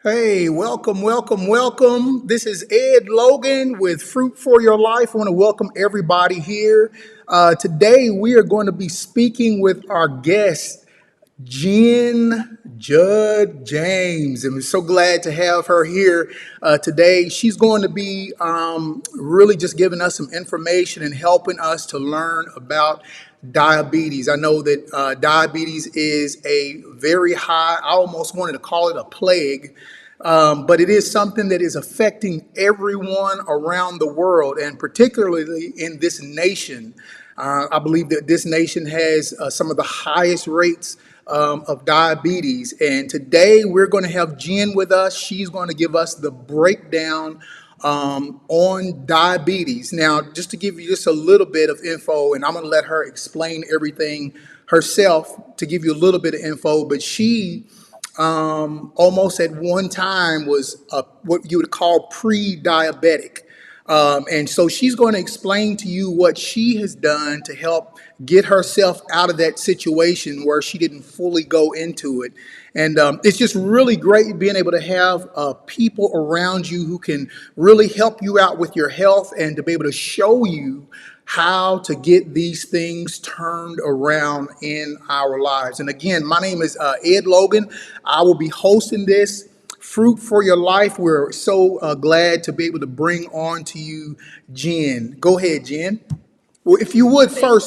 Hey, welcome, welcome, welcome. This is Ed Logan with Fruit for Your Life. I want to welcome everybody here. Today, we are going to be speaking with our guest, Jen Judd James. And we're so glad to have her here today. She's going to be really just giving us some information and helping us to learn about diabetes. I know that diabetes is a very high, I almost wanted to call it a plague, but it is something that is affecting everyone around the world, and particularly in this nation. I believe that this nation has some of the highest rates of diabetes. And today we're going to have Jen with us. She's going to give us the breakdown on diabetes. Now, just to give you just a little bit of info, and I'm going to let her explain everything herself to give you a little bit of info, but she almost at one time was what you would call pre-diabetic. And so she's going to explain to you what she has done to help get herself out of that situation where she didn't fully go into it. And it's just really great being able to have people around you who can really help you out with your health and to be able to show you how to get these things turned around in our lives. And again, my name is Ed Logan. I will be hosting this. Fruit for Your Life. We're so glad to be able to bring on to you Jen. Go ahead, Jen. Well, if you would Thank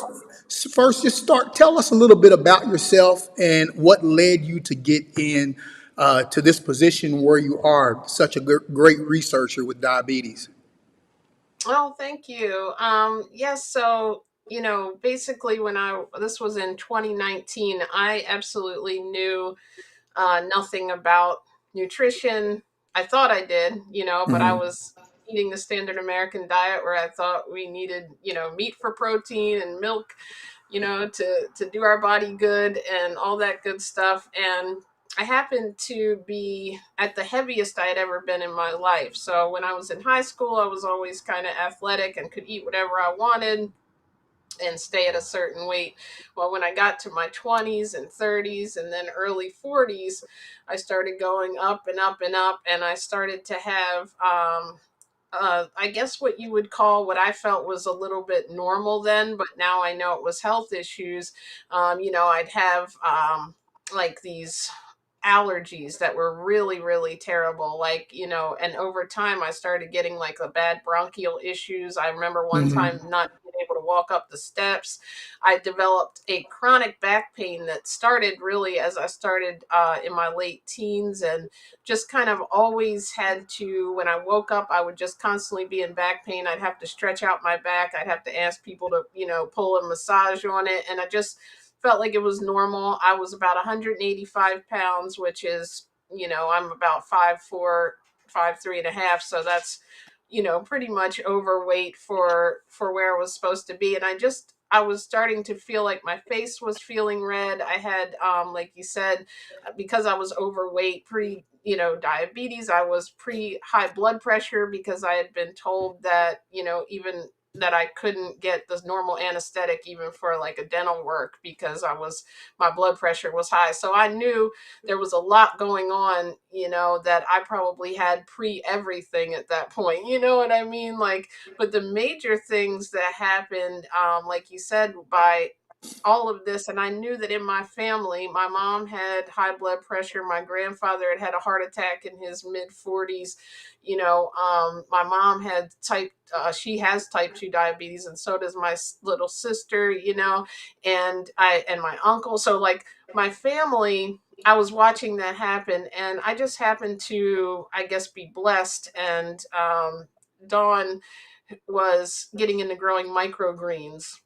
first just start. Tell us a little bit about yourself and what led you to get in to this position where you are such a great researcher with diabetes. Oh, thank you. Yes, so basically when I this was in 2019, I absolutely knew nothing about nutrition. I thought I did, but I was eating the standard American diet where I thought we needed, meat for protein and milk, to do our body good and all that good stuff. And I happened to be at the heaviest I had ever been in my life. So when I was in high school, I was always kind of athletic and could eat whatever I wanted and stay at a certain weight. Well, when I got to my 20s and 30s and then early 40s, I started going up and up and up, and I started to have I guess what you would call what I felt was a little bit normal then, but now I know it was health issues. I'd have like these allergies that were really, really terrible. Like, and over time I started getting like the bad bronchial issues. I remember one time not being able to walk up the steps. I developed a chronic back pain that started really as I started in my late teens, and just kind of always had to, when I woke up, I would just constantly be in back pain. I'd have to stretch out my back. I'd have to ask people to, pull a massage on it. And I just felt like it was normal. I was about 185 pounds, which is, I'm about 5'4", 5'3.5". So that's, pretty much overweight for where I was supposed to be. And I was starting to feel like my face was feeling red. I had, like you said, because I was overweight, diabetes. I was pre high blood pressure because I had been told that, even that I couldn't get the normal anesthetic even for like a dental work because my blood pressure was high. So I knew there was a lot going on, that I probably had pre everything at that point. You know what I mean? Like, but the major things that happened, like you said, by all of this, and I knew that in my family, my mom had high blood pressure, my grandfather had a heart attack in his mid 40s. My mom had she has type 2 diabetes, and so does my little sister, and my uncle. So like my family, I was watching that happen, and I just happened to, I guess, be blessed. And Dawn was getting into growing microgreens,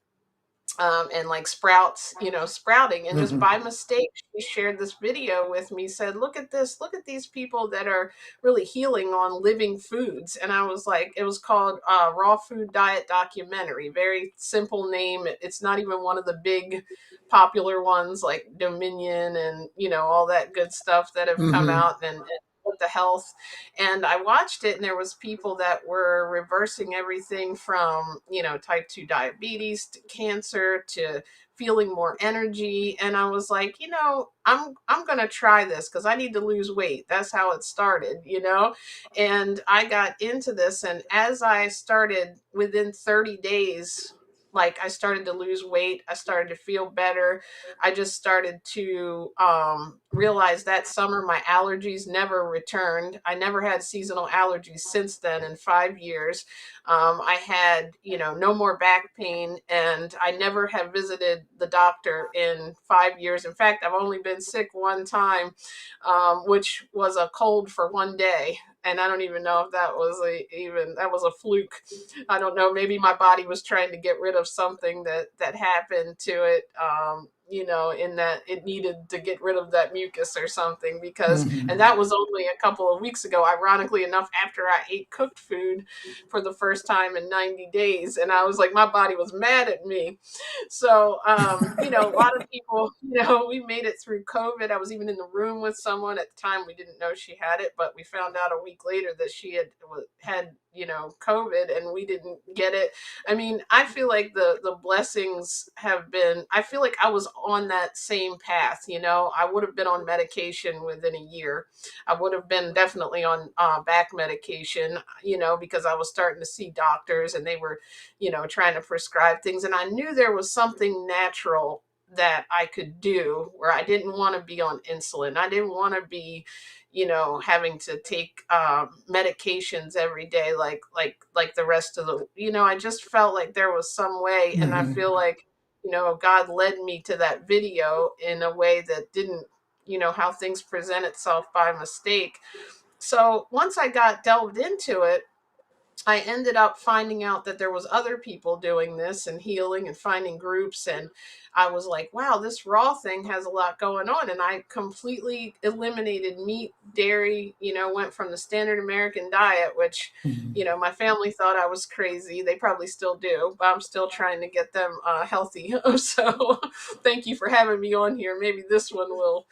and like sprouts, sprouting. And just by mistake, she shared this video with me, said, look at this, look at these people that are really healing on living foods. And I was like, it was called Raw Food Diet Documentary. Very simple name. It's not even one of the big popular ones like Dominion and, all that good stuff that have come out and with the health. And I watched it, and there was people that were reversing everything from, type 2 diabetes to cancer to feeling more energy. And I was like, I'm going to try this cuz I need to lose weight. That's how it started, And I got into this, and as I started, within 30 days, like I started to lose weight, I started to feel better. I just started to realize that summer my allergies never returned. I never had seasonal allergies since then in 5 years. I had, no more back pain, and I never have visited the doctor in 5 years. In fact, I've only been sick one time, which was a cold for one day. And I don't even know if that was that was a fluke. I don't know. Maybe my body was trying to get rid of something that happened to it. in that it needed to get rid of that mucus or something, because, and Mhm. that was only a couple of weeks ago, ironically enough, after I ate cooked food for the first time in 90 days. And I was like, my body was mad at me. So, a lot of people, we made it through COVID. I was even in the room with someone at the time. We didn't know she had it, but we found out a week later that she had COVID, and we didn't get it. I mean, I feel like the blessings have been. I feel like I was on that same path. I would have been on medication within a year. I would have been definitely on back medication. Because I was starting to see doctors, and they were trying to prescribe things. And I knew there was something natural that I could do where I didn't want to be on insulin. I didn't want to be, having to take medications every day, like the rest of I just felt like there was some way. And I Mhm. feel like, God led me to that video in a way that didn't, how things present itself by mistake. So once I got delved into it, I ended up finding out that there was other people doing this and healing and finding groups, and I was like, wow, this raw thing has a lot going on. And I completely eliminated meat, dairy, went from the standard American diet, which Mhm. my family thought I was crazy. They probably still do, but I'm still trying to get them healthy. So thank you for having me on here. Maybe this one will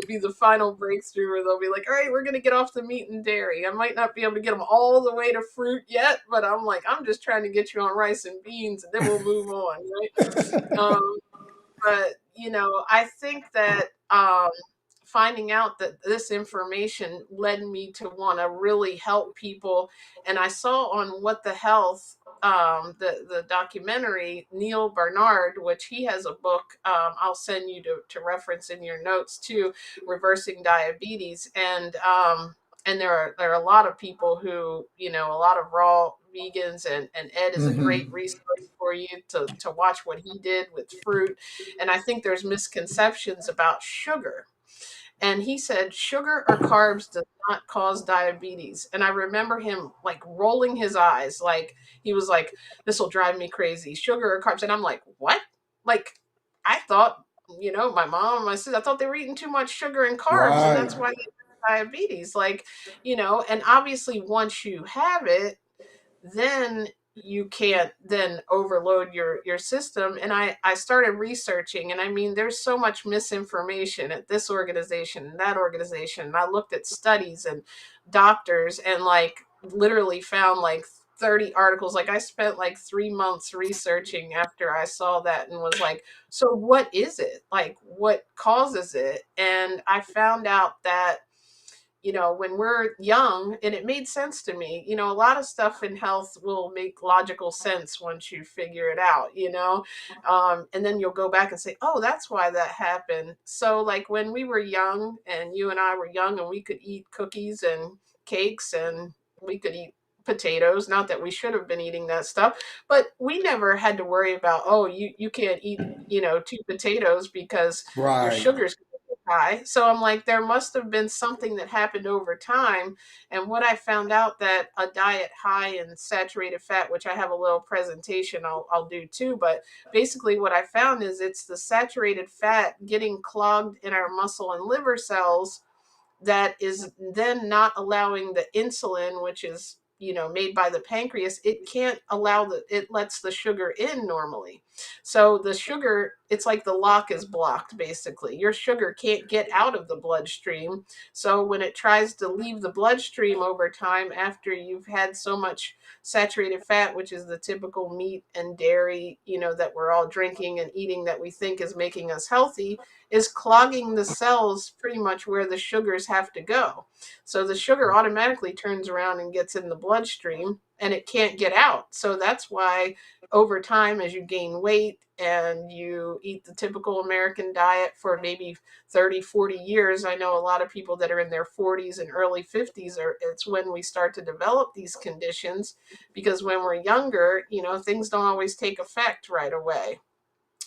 be the final breakthrough where they'll be like, all right, we're going to get off the meat and dairy. I might not be able to get them all the way to fruit yet, but I'm like, I'm just trying to get you on rice and beans, and then we'll move on, right? Um, but I think that finding out that this information led me to want to really help people. And I saw on What the Health, the documentary, Neil Barnard, which he has a book, I'll send you to reference in your notes too, Reversing Diabetes. And there are a lot of people who, a lot of raw vegans, and Ed is a great Mhm. resource for you to watch what he did with fruit. And I think there's misconceptions about sugar. And he said sugar or carbs does not cause diabetes. And I remember him like rolling his eyes, like he was like, this will drive me crazy, sugar or carbs. And I'm like, what? Like, I thought, my mom, my sister, I thought they were eating too much sugar and carbs, and Right. that's why they have diabetes. Like, and obviously once you have it, then you can't then overload your system. And I started researching, and I mean, there's so much misinformation at this organization and that organization. And I looked at studies and doctors, and like literally found like 30 articles. Like I spent like 3 months researching after I saw that, and was like, so what is it, like what causes it? And I found out that when we're young, and it made sense to me, a lot of stuff in health will make logical sense once you figure it out, and then you'll go back and say, oh, that's why that happened. So, like when we were young, and you and I were young, and we could eat cookies and cakes, and we could eat potatoes, not that we should have been eating that stuff, but we never had to worry about, oh, you can't eat, two potatoes because your Right. sugar's high. So I'm like, there must have been something that happened over time. And what I found out, that a diet high in saturated fat, which I have a little presentation I'll do too, but basically what I found is it's the saturated fat getting clogged in our muscle and liver cells that is then not allowing the insulin, which is made by the pancreas. It can't allow it lets the sugar in normally. So the sugar, it's like the lock is blocked. Basically your sugar can't get out of the bloodstream. So when it tries to leave the bloodstream over time, after you've had so much saturated fat, which is the typical meat and dairy, that we're all drinking and eating, that we think is making us healthy, is clogging the cells pretty much where the sugars have to go. So the sugar automatically turns around and gets in the bloodstream, and it can't get out. So that's why over time, as you gain weight and you eat the typical American diet for maybe 30, 40 years, I know a lot of people that are in their 40s and early 50s, it's when we start to develop these conditions, because when we're younger, things don't always take effect right away,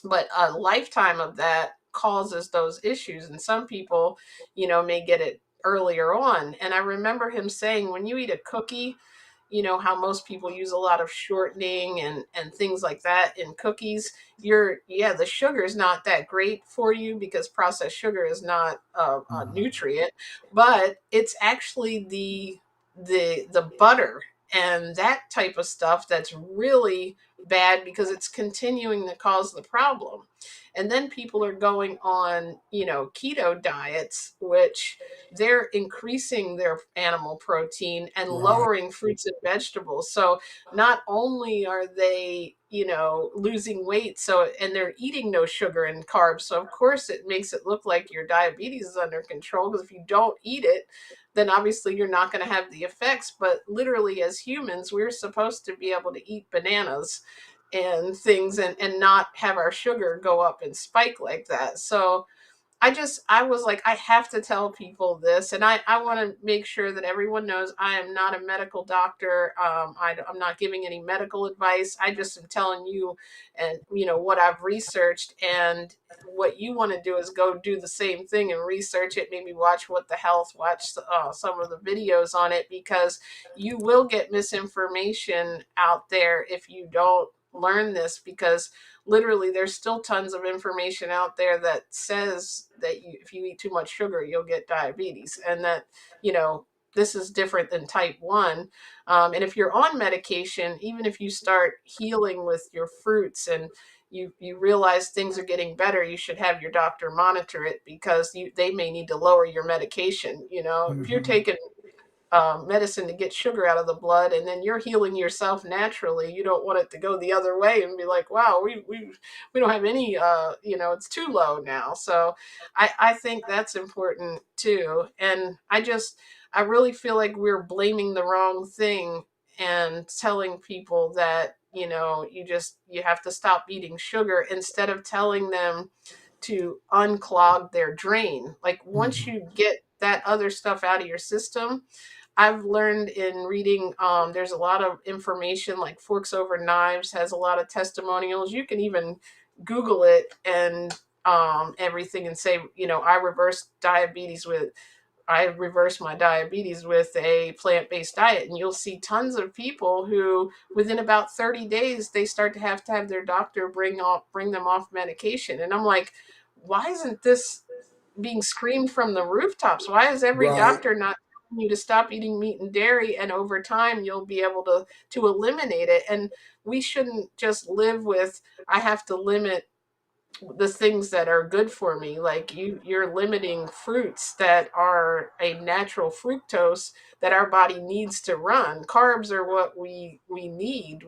but a lifetime of that causes those issues. And some people may get it earlier on. And I remember him saying, when you eat a cookie, how most people use a lot of shortening and things like that in cookies. The sugar is not that great for you because processed sugar is not a nutrient, but it's actually the butter and that type of stuff that's really bad because it's continuing to cause the problem. And then people are going on, keto diets, which they're increasing their animal protein and Right. lowering fruits and vegetables. So not only are they, losing weight, and they're eating no sugar and carbs. So of course it makes it look like your diabetes is under control, because if you don't eat it, then obviously you're not going to have the effects. But literally, as humans, we're supposed to be able to eat bananas and things and not have our sugar go up and spike like that. So I was like, I have to tell people this, and I want to make sure that everyone knows I am not a medical doctor. I'm not giving any medical advice. I just am telling you, and what I've researched, and what you want to do is go do the same thing and research it. Maybe watch What the Health, watch some of the videos on it, because you will get misinformation out there if you don't learn this, because literally there's still tons of information out there that says that if you eat too much sugar you'll get diabetes, and that you know this is different than type 1. And if you're on medication, even if you start healing with your fruits and you realize things are getting better, you should have your doctor monitor it, because they may need to lower your medication. If you're Hmm. taking medicine to get sugar out of the blood, and then you're healing yourself naturally, you don't want it to go the other way and be like, wow, we don't have any, it's too low now. So I think that's important too. And I really feel like we're blaming the wrong thing and telling people that, you have to stop eating sugar, instead of telling them to unclog their drain. Like, once Hmm. you get that other stuff out of your system, I've learned in reading, there's a lot of information, like Forks Over Knives has a lot of testimonials. You can even Google it and everything, and say, I reversed my diabetes with a plant-based diet. And you'll see tons of people who, within about 30 days, they start to have their doctor bring them off medication. And I'm like, why isn't this being screamed from the rooftops? Why is every Right. doctor not telling you to stop eating meat and dairy, and over time you'll be able to eliminate it? And we shouldn't just live with, I have to limit the things that are good for me. Like, you're limiting fruits that are a natural fructose that our body needs to run. Carbs are what we need.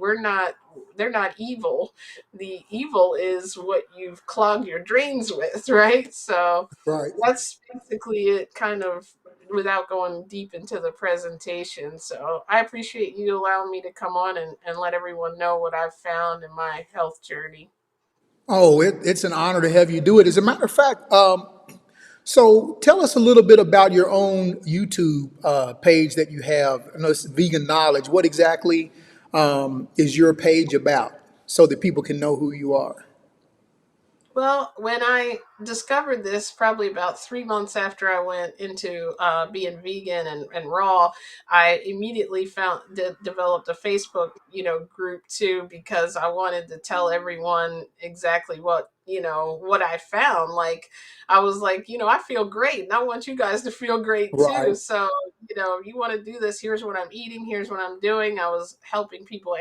They're not evil. The evil is what you've clogged your drains with, right? So Right. that's basically it, kind of, without going deep into the presentation. So I appreciate you allowing me to come on and let everyone know what I've found in my health journey. Oh, it's an honor to have you do it. As a matter of fact, so tell us a little bit about your own YouTube page that you have. I know it's Vegan Knowledge. What exactly is your page about, so that people can know who you are? Well, when I discovered this, probably about 3 months after I went into being vegan and raw, I immediately developed a Facebook, group too, because I wanted to tell everyone exactly what I found. Like, I was like, I feel great, and I want you guys to feel great too. Right. So, if you want to do this, here's what I'm eating, here's what I'm doing. I was helping people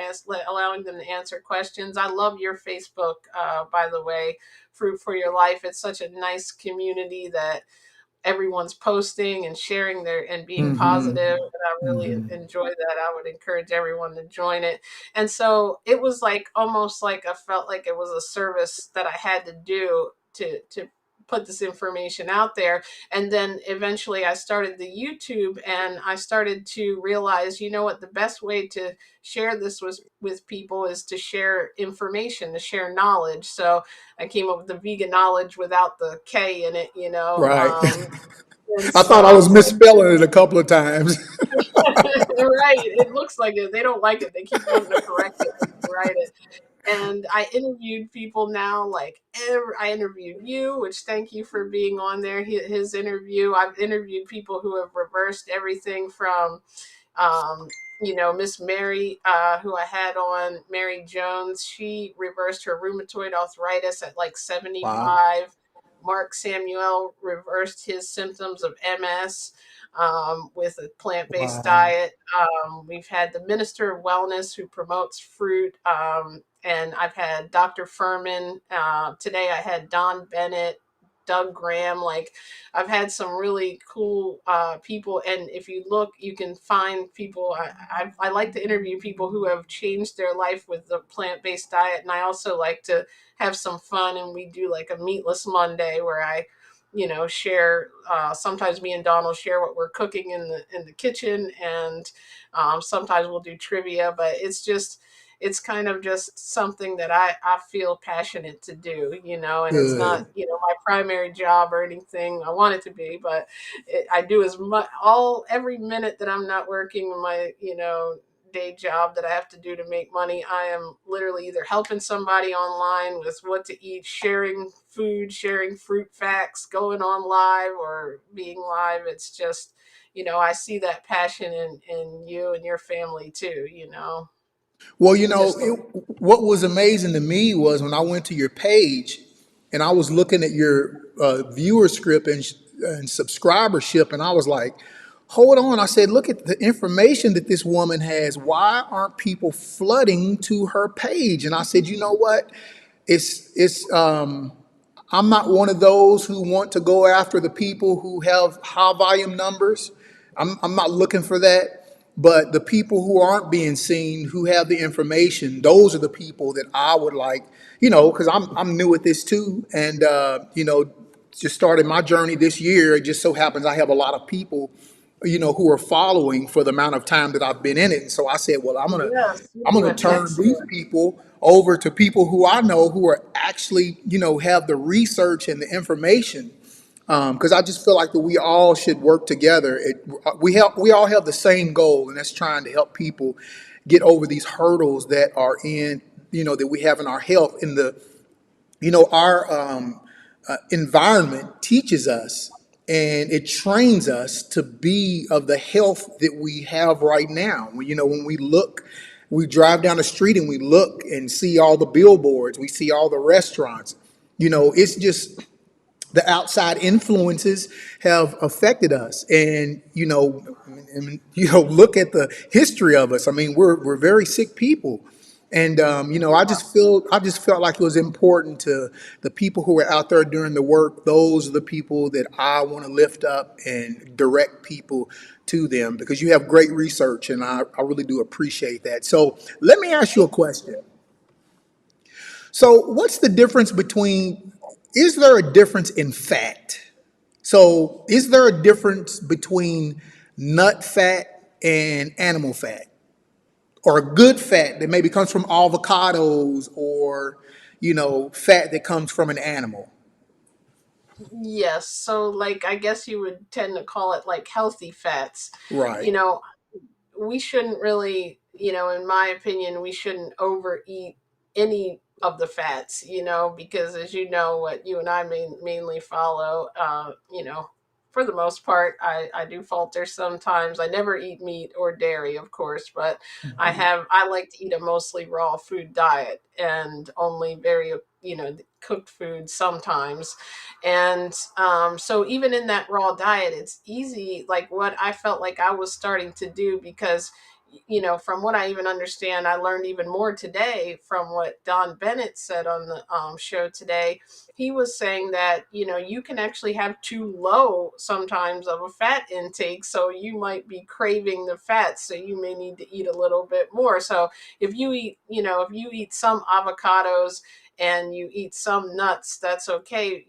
allowing them to answer questions. I love your Facebook, by the way, Fruit for Your Life. It's such a nice community that everyone's posting and sharing and being positive. Hmm. And I really enjoy that. I would encourage everyone to join it. And so it was like, almost like I felt like it was a service that I had to do to put this information out there. And then eventually I started the YouTube, and I started to realize, what, the best way to share this was with people is to share information, to share knowledge. So I came up with the Vegan Knowledge without the K in it. Right. And I so thought I I was was like, misspelling it a couple of times. right, it looks like it. They don't like it. They keep wanting to correct it, write it. And I interviewed people now, like, I interviewed you, which, thank you for being on there. His interview. I've interviewed people who have reversed everything from Miss Mary, who I had on, Mary Jones, she reversed her rheumatoid arthritis at like Wow. 75. Mark Samuel reversed his symptoms of MS with a plant based Wow. diet. We've had the Minister of Wellness who promotes fruit. And I've had Dr. Furman. Today I had Don Bennett, Doug Graham. Like, I've had some really cool people, and if you look, you can find people. I like to interview people who have changed their life with the plant based diet, and I also like to have some fun. And we do like a meatless Monday where I, share. Sometimes me and Donald share what we're cooking in the kitchen, and sometimes we'll do trivia. But it's kind of just something that I feel passionate to do, and it's not, Good. my primary job or anything. I want it to be, but I do as much every minute that I'm not working my, day job that I have to do to make money. I am literally either helping somebody online with what to eat, sharing food, sharing fruit facts, going on live or being live. It's just, I see that passion in you and your family too, Well, and just the what was amazing to me was when I went to your page and I was looking at your viewership and subscribership, and I was like, hold on. I said, look at the information that this woman has. Why aren't people flooding to her page? And I said, you know what? It's I'm not one of those who want to go after the people who have high volume numbers. I'm not looking for that. But the people who aren't being seen, who have the information, those are the people that I would like, because I'm new at this too, and just started my journey this year. It just so happens I have a lot of people, who are following for the amount of time that I've been in it. And so I said, well, Yes, you're I'm gonna doing turn these excellent. people over to people who I know who are actually, have the research and the information. Because I just feel like that we all should work together. We all have the same goal, and that's trying to help people get over these hurdles that are in, that we have in our health. In the, our environment teaches us and it trains us to be of the health that we have right now. When we look, we drive down the street and we look and see all the billboards, we see all the restaurants. It's just the outside influences have affected us, and look at the history of us. I mean, we're very sick people, and I just felt like it was important to the people who are out there doing the work. Those are the people that I want to lift up and direct people to them, because you have great research, and I really do appreciate that. So let me ask you a question. So what's the difference between, is there a difference in fat? So, is there a difference between nut fat and animal fat, or a good fat that maybe comes from avocados, or fat that comes from an animal? Yes, so like I guess you would tend to call it like healthy fats. Right. You know, we shouldn't really, in my opinion, we shouldn't overeat any of the fats, because as you know, what you and I mainly follow, for the most part, I do falter sometimes. I never eat meat or dairy, of course, but I like to eat a mostly raw food diet and only very, cooked food sometimes. And so even in that raw diet, it's easy, like what I felt like I was starting to do, because from what I even understand, I learned even more today from what Don Bennett said on the show today. He was saying that you can actually have too low sometimes of a fat intake, so you might be craving the fat, so you may need to eat a little bit more. So if you eat some avocados and you eat some nuts, that's okay,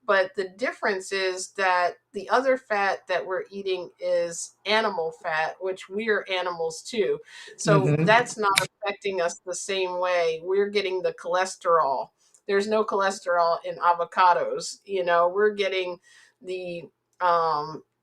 but the difference is that the other fat that we're eating is animal fat, which we're animals too. So that's not affecting us the same way. We're getting the cholesterol. There's no cholesterol in avocados. We're getting the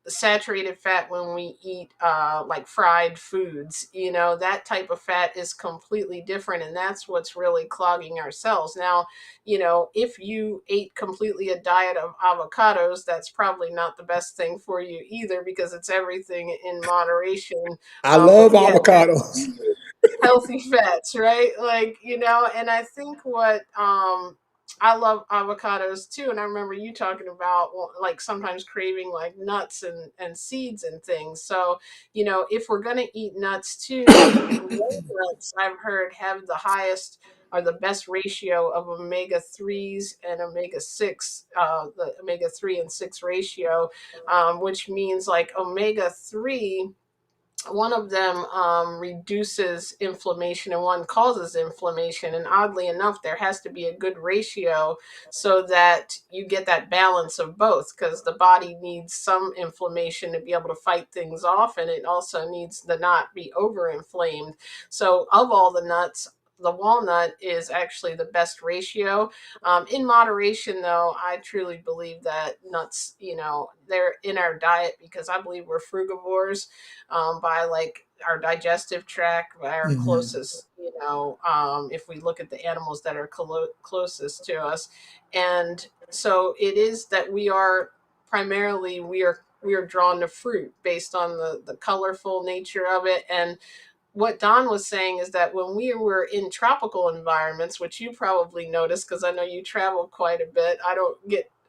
saturated fat when we eat like fried foods. That type of fat is completely different, and that's what's really clogging our cells. Now, if you ate completely a diet of avocados, that's probably not the best thing for you either, because it's everything in moderation. I But love yeah, avocados. healthy fats, right? Like, and I think what I love avocados too, and I remember you talking about, well, like sometimes craving like nuts and seeds and things. So, if we're gonna eat nuts too, walnuts I've heard have the highest or the best ratio of omega 3s and omega 6, the omega 3 and 6 ratio, which means like omega 3, one of them reduces inflammation and one causes inflammation. And oddly enough, there has to be a good ratio so that you get that balance of both, because the body needs some inflammation to be able to fight things off, and it also needs to not be over inflamed. So, of all the nuts, the walnut is actually the best ratio. In moderation, though, I truly believe that nuts, they're in our diet because I believe we're frugivores, by like our digestive tract, by our Mhm. closest, if we look at the animals that are closest to us. And so it is that we are drawn to fruit based on the colorful nature of it. And what Don was saying is that when we were in tropical environments, which you probably noticed because I know you travel quite a bit,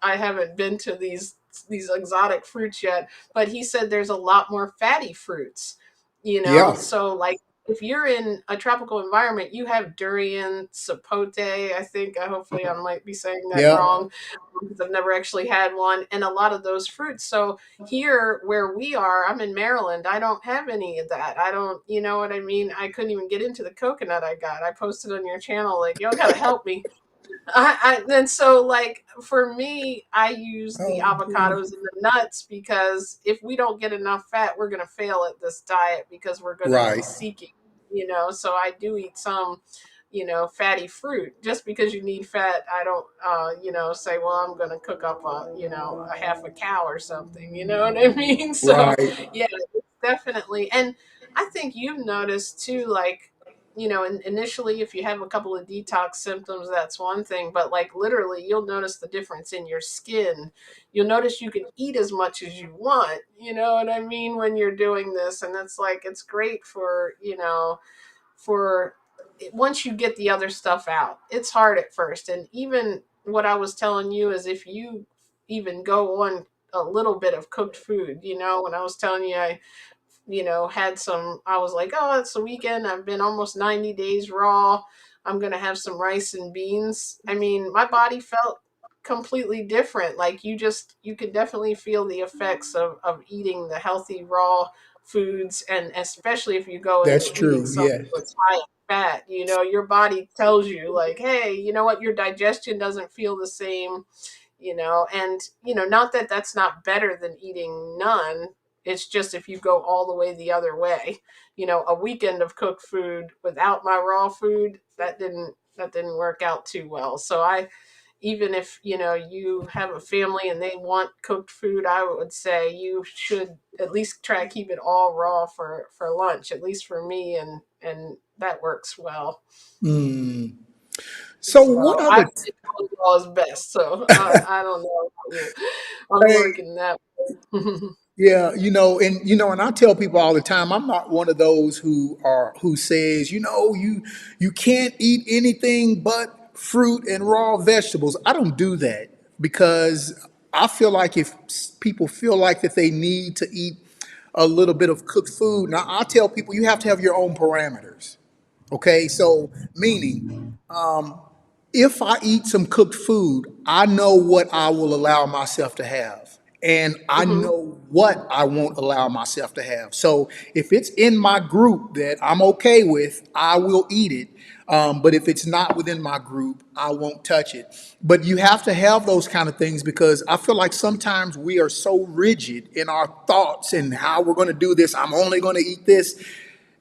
I haven't been to these exotic fruits yet, but he said there's a lot more fatty fruits, Yeah, so like if you're in a tropical environment, you have durian, sapote, I think, hopefully I might be saying that yeah, wrong because I've never actually had one, and a lot of those fruits. So here where we are, I'm in Maryland, I don't have any of that. I don't, you know what I mean? I couldn't even get into the coconut I got. I posted on your channel, like, y'all gotta help me. And so, like, for me, I use the oh, avocados and the nuts because if we don't get enough fat, we're going to fail at this diet because we're going to be right, seeking, So I do eat some, fatty fruit. Just because you need fat, I don't, say, well, I'm going to cook up a half a cow or something. You know what I mean? So, right. yeah, definitely. And I think you've noticed too, like, initially, if you have a couple of detox symptoms, that's one thing, but like literally, you'll notice the difference in your skin. You'll notice you can eat as much as you want, you know what I mean, when you're doing this. And it's like, it's great for once you get the other stuff out. It's hard at first. And even what I was telling you is if you even go on a little bit of cooked food, when I was telling you had some, I was like, oh, it's the weekend. I've been almost 90 days raw. I'm going to have some rice and beans. I mean, my body felt completely different. Like you could definitely feel the effects of eating the healthy raw foods. And especially if you go into That's eating true. something Yes, that's high in fat, your body tells you like, hey, you know what? Your digestion doesn't feel the same, and not that that's not better than eating none. It's just if you go all the way the other way, a weekend of cooked food without my raw food, that didn't work out too well. So I, even if you have a family and they want cooked food, I would say you should at least try to keep it all raw for lunch, at least for me, and that works well. mm. So what So are I the think raw is best. So I don't know about you. I'm hey, working that way. yeah, and I tell people all the time, I'm not one of those who says, you can't eat anything but fruit and raw vegetables. I don't do that because I feel like if people feel like that they need to eat a little bit of cooked food, now I tell people you have to have your own parameters. Okay, so meaning if I eat some cooked food, I know what I will allow myself to have. And I Hmm. know what I won't allow myself to have. So if it's in my group that I'm okay with, I will eat it. But if it's not within my group, I won't touch it. But you have to have those kind of things because I feel like sometimes we are so rigid in our thoughts and how we're going to do this. I'm only going to eat this,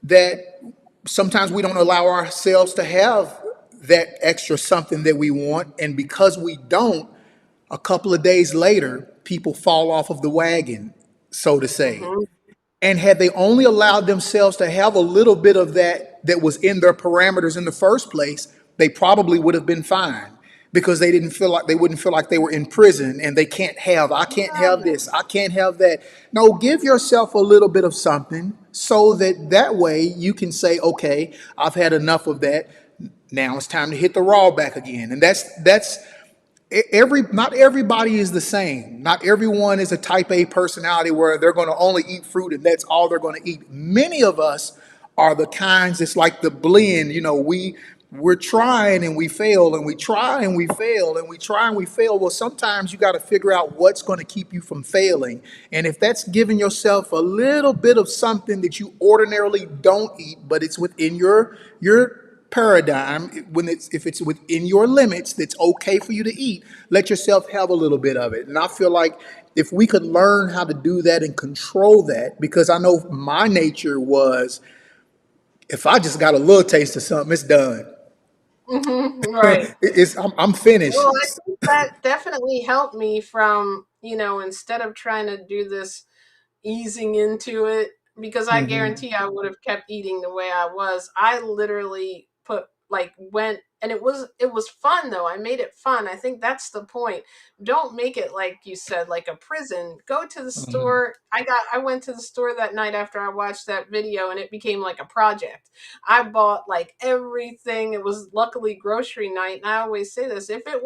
that sometimes we don't allow ourselves to have that extra something that we want. And because we don't, a couple of days later, people fall off of the wagon. so to say. Mhm. And had they only allowed themselves to have a little bit of that was in their parameters in the first place, they probably would have been fine because they wouldn't feel like they were in prison and I can't have Right. this, I can't have that. No, give yourself a little bit of something so that way you can say, okay, I've had enough of that. Now it's time to hit the raw back again. And that's not everybody is the same. Not everyone is a type A personality where they're going to only eat fruit and that's all they're going to eat. Many of us are the kinds. It's like the blend. We're trying and we fail and we try and we fail and we try and we fail. Well, sometimes you got to figure out what's going to keep you from failing. And if that's giving yourself a little bit of something that you ordinarily don't eat, but it's within your paradigm, if it's within your limits, that's okay for you to eat, let yourself have a little bit of it. And I feel like if we could learn how to do that and control that, because I know my nature was, if I just got a little taste of something, it's done. Mhm. Right. I'm finished. Well, I think that definitely helped me from, instead of trying to do this easing into it, because I guarantee I would have kept eating the way I was. I literally went, and it was fun though. I made it fun. I think that's the point. Don't make it, like you said, like a prison. Go to the store. I went to the store that night after I watched that video, and it became like a project. I bought like everything. It was luckily grocery night, and I always say this: if I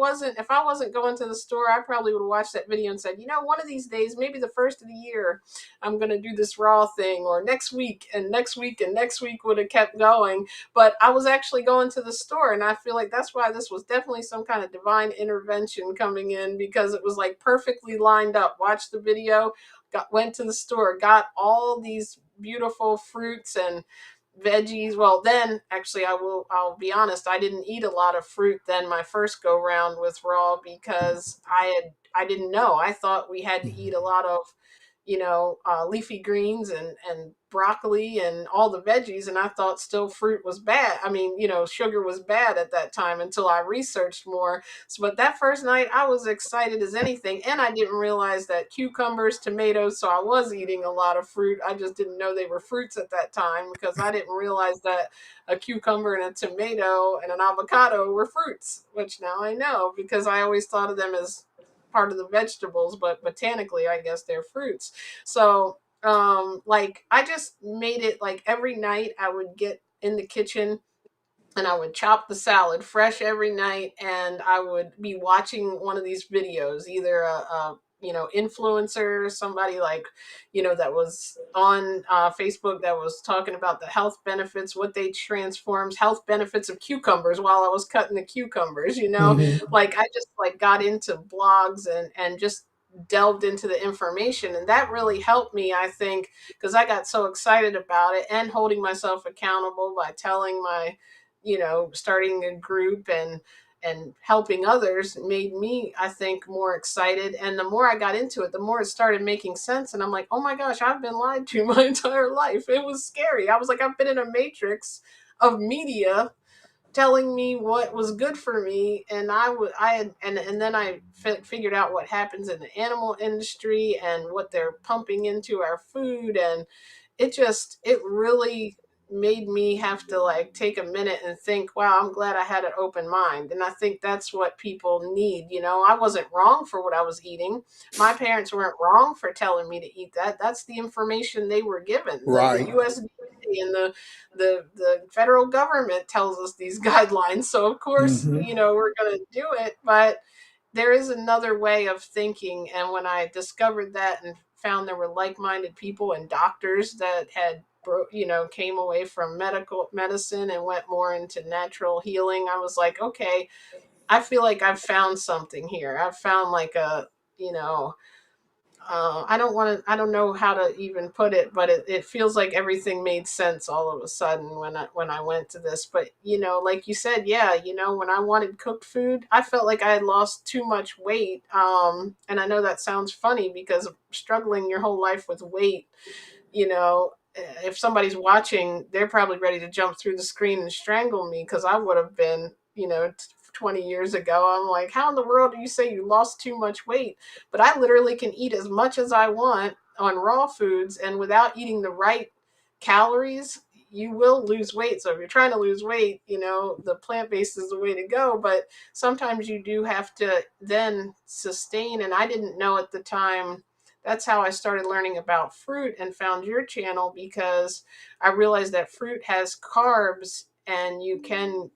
wasn't going to the store, I probably would have watched that video and said, one of these days, maybe the first of the year, I'm going to do this raw thing, or next week and next week and next week would have kept going. But I was actually going to the store, and I feel like that's why this was definitely some kind of divine intervention coming in, because it was like perfectly lined up. Watched the video, went to the store, got all these beautiful fruits and veggies. Well, then actually, I'll be honest, I didn't eat a lot of fruit then my first go round with raw, because I didn't know. I thought we had to eat a lot of leafy greens and broccoli and all the veggies, and I thought still fruit was bad. I mean, sugar was bad at that time, until I researched more. So, but that first night, I was excited as anything, and I didn't realize that cucumbers, tomatoes. So I was eating a lot of fruit. I just didn't know they were fruits at that time, because I didn't realize that a cucumber and a tomato and an avocado were fruits, which now I know, because I always thought of them as part of the vegetables, but botanically, I guess they're fruits. So, like, I just made it like every night I would get in the kitchen and I would chop the salad fresh every night, and I would be watching one of these videos, either a influencer, somebody like that was on Facebook, that was talking about the health benefits, what they transformed, health benefits of cucumbers, while I was cutting the cucumbers. Like, I just like got into blogs and just delved into the information, and that really helped me, I think, because I got so excited about it, and holding myself accountable by telling my starting a group and helping others made me, I think, more excited. And the more I got into it, the more it started making sense. And I'm like, oh my gosh, I've been lied to my entire life. It was scary. I was like, I've been in a matrix of media telling me what was good for me, and I had, and then I figured out what happens in the animal industry and what they're pumping into our food. And it really made me have to like take a minute and think, wow, I'm glad I had an open mind. And I think that's what people need. I wasn't wrong for what I was eating. My parents weren't wrong for telling me to eat that. That's the information they were given. The Right. USDA and the federal government tells us these guidelines. So of course, we're going to do it. But there is another way of thinking. And when I discovered that and found there were like-minded people and doctors that had came away from medical medicine and went more into natural healing, I was like, okay, I feel like I've found something here. I've found like a you know I don't know how to even put it, but it feels like everything made sense all of a sudden when I went to this. But like you said, yeah, when I wanted cooked food, I felt like I had lost too much weight. And I know that sounds funny, because struggling your whole life with weight, if somebody's watching, they're probably ready to jump through the screen and strangle me, because I would have been, 20 years ago. I'm like, how in the world do you say you lost too much weight? But I literally can eat as much as I want, on raw foods, and without eating the right calories, you will lose weight. So if you're trying to lose weight, the plant based is the way to go. But sometimes you do have to then sustain. And I didn't know at the time. That's how I started learning about fruit and found your channel, because I realized that fruit has carbs, and you can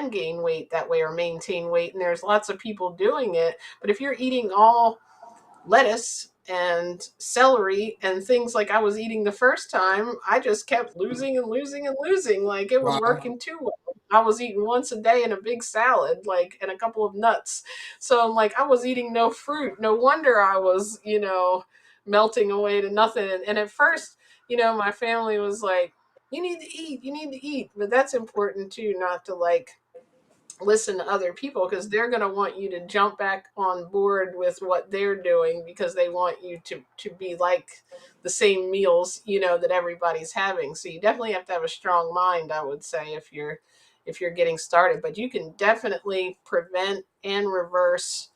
gain weight that way or maintain weight. And there's lots of people doing it. But if you're eating all lettuce and celery and things like I was eating the first time, I just kept losing and losing and losing. Like it was Wow. working too well. I was eating once a day and a big salad, like, and a couple of nuts. So I'm like, I was eating no fruit. No wonder I was, melting away to nothing. And at first, my family was like, you need to eat, you need to eat. But that's important too, not to like listen to other people, because they're going to want you to jump back on board with what they're doing, because they want you to be like the same meals that everybody's having. So you definitely have to have a strong mind, I would say, if you're getting started. But you can definitely prevent and reverse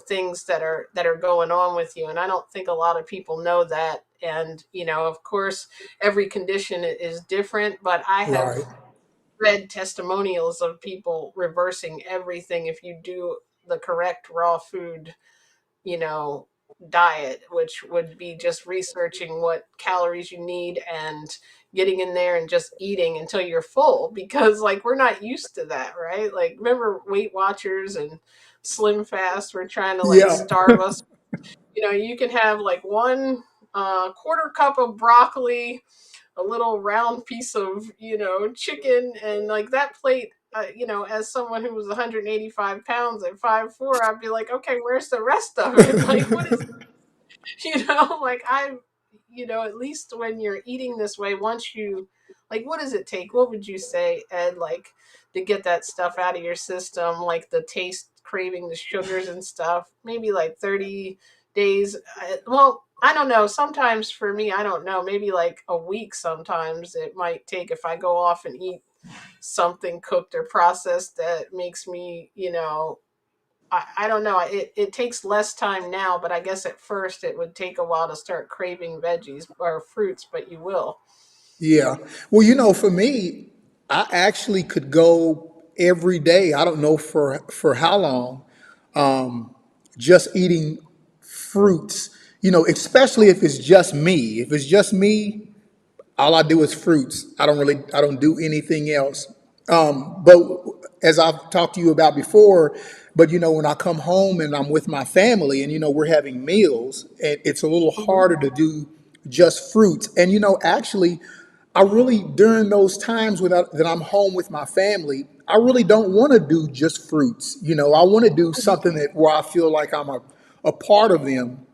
things that are going on with you. And I don't think a lot of people know that. And of course, every condition is different, but I have Right. read testimonials of people reversing everything if you do the correct raw food, you know, diet, which would be just researching what calories you need and getting in there and just eating until you're full, because like we're not used to that, right? Like remember Weight Watchers and Slim Fast were trying to like Yeah. starve us. You can have like one quarter cup of broccoli, a little round piece of chicken, and like that plate, as someone who was 185 pounds at 5'4", I'd be like, okay, where's the rest of it? Like, what is like at least when you're eating this way, once you, like, what does it take, what would you say, Ed, like, to get that stuff out of your system, like the taste craving, the sugars and stuff, maybe like 30 days? Well, I don't know, sometimes for me, I don't know, maybe like a week. Sometimes it might take, if I go off and eat something cooked or processed that makes me, I don't know. It takes less time now, but I guess at first it would take a while to start craving veggies or fruits, but you will. Yeah. Well, for me, I actually could go every day. I don't know for how long, just eating fruits. Especially if it's just me. If it's just me, all I do is fruits. I don't do anything else. But as I've talked to you about before, but when I come home and I'm with my family and we're having meals, it's a little Hmm. harder to do just fruits. And actually, I really during those times that I'm home with my family, I really don't want to do just fruits. I want to do something that where I feel like I'm a part of them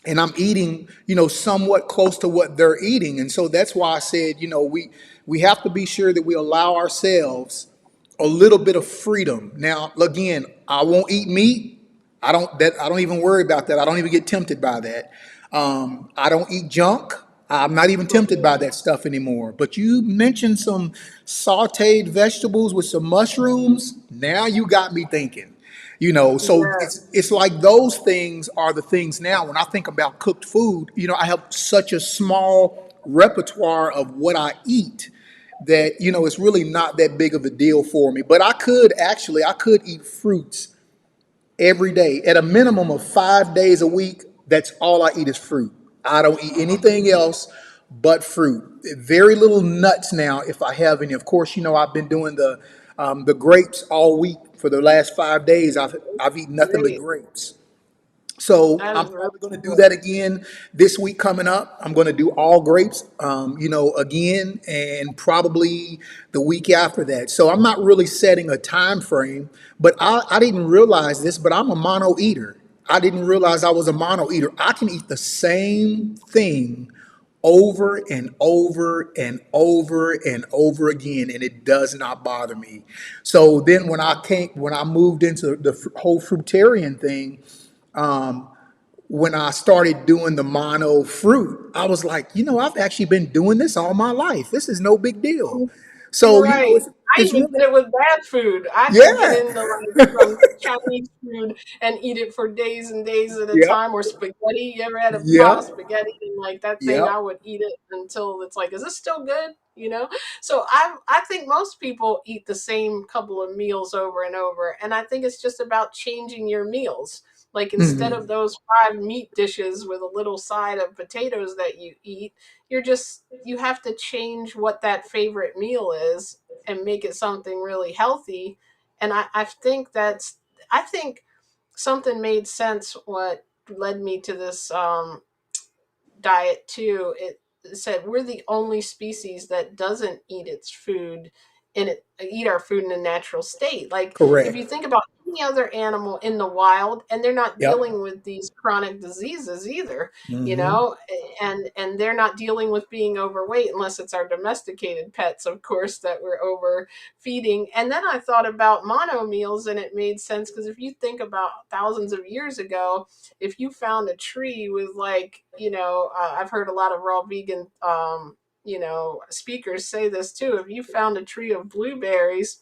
and I'm eating, somewhat close to what they're eating. And so that's why I said, we have to be sure that we allow ourselves a little bit of freedom. Now, again, I won't eat meat. I don't even worry about that. I don't even get tempted by that. I don't eat junk. I'm not even tempted by that stuff anymore. But you mentioned some sautéed vegetables with some mushrooms. Now you got me thinking. So Yeah. it's like those things are the things now. When I think about cooked food, I have such a small repertoire of what I eat that it's really not that big of a deal for me. But I could eat fruits every day at a minimum of 5 days a week. That's all I eat is fruit. I don't eat anything else but fruit. Very little nuts now if I have any. Of course, I've been doing the grapes all week for the last 5 days. I've eaten nothing but Great. grapes. So That I'm is really probably going to do cool. that again this week coming up. I'm going to do all grapes, again, and probably the week after that. So I'm not really setting a time frame, but I didn't realize this, but I'm a mono eater. I didn't realize I was a mono eater. I can eat the same thing over and over and over and over again, and it does not bother me. So then when I moved into the whole fruitarian thing, when I started doing the mono fruit, I was like, I've actually been doing this all my life. This is no big deal. So, you know, Right. I it's even really, did it with bad food. I could get yeah, into like some Chinese food and eat it for days and days at a yep, time, or spaghetti. You ever had a pot of yep, spaghetti and like that thing? yep. I would eat it until it's like, is this still good? You know. So I think most people eat the same couple of meals over and over, and I think it's just about changing your meals. Like instead of Hmm. those five meat dishes with a little side of potatoes that you eat, you have to change what that favorite meal is and make it something really healthy. And I think something made sense what led me to this diet too. It said we're the only species that doesn't eat its food in it eat our food in a natural state. Like if Correct. you think about any other animal in the wild, and they're not Yep. dealing with these chronic diseases either, you Hmm. know, and they're not dealing with being overweight unless it's our domesticated pets, of course, that we're overfeeding. And then I thought about mono meals, and it made sense because if you think about thousands of years ago, if you found a tree with like, I've heard a lot of raw vegan speakers say this too. If you found a tree of blueberries,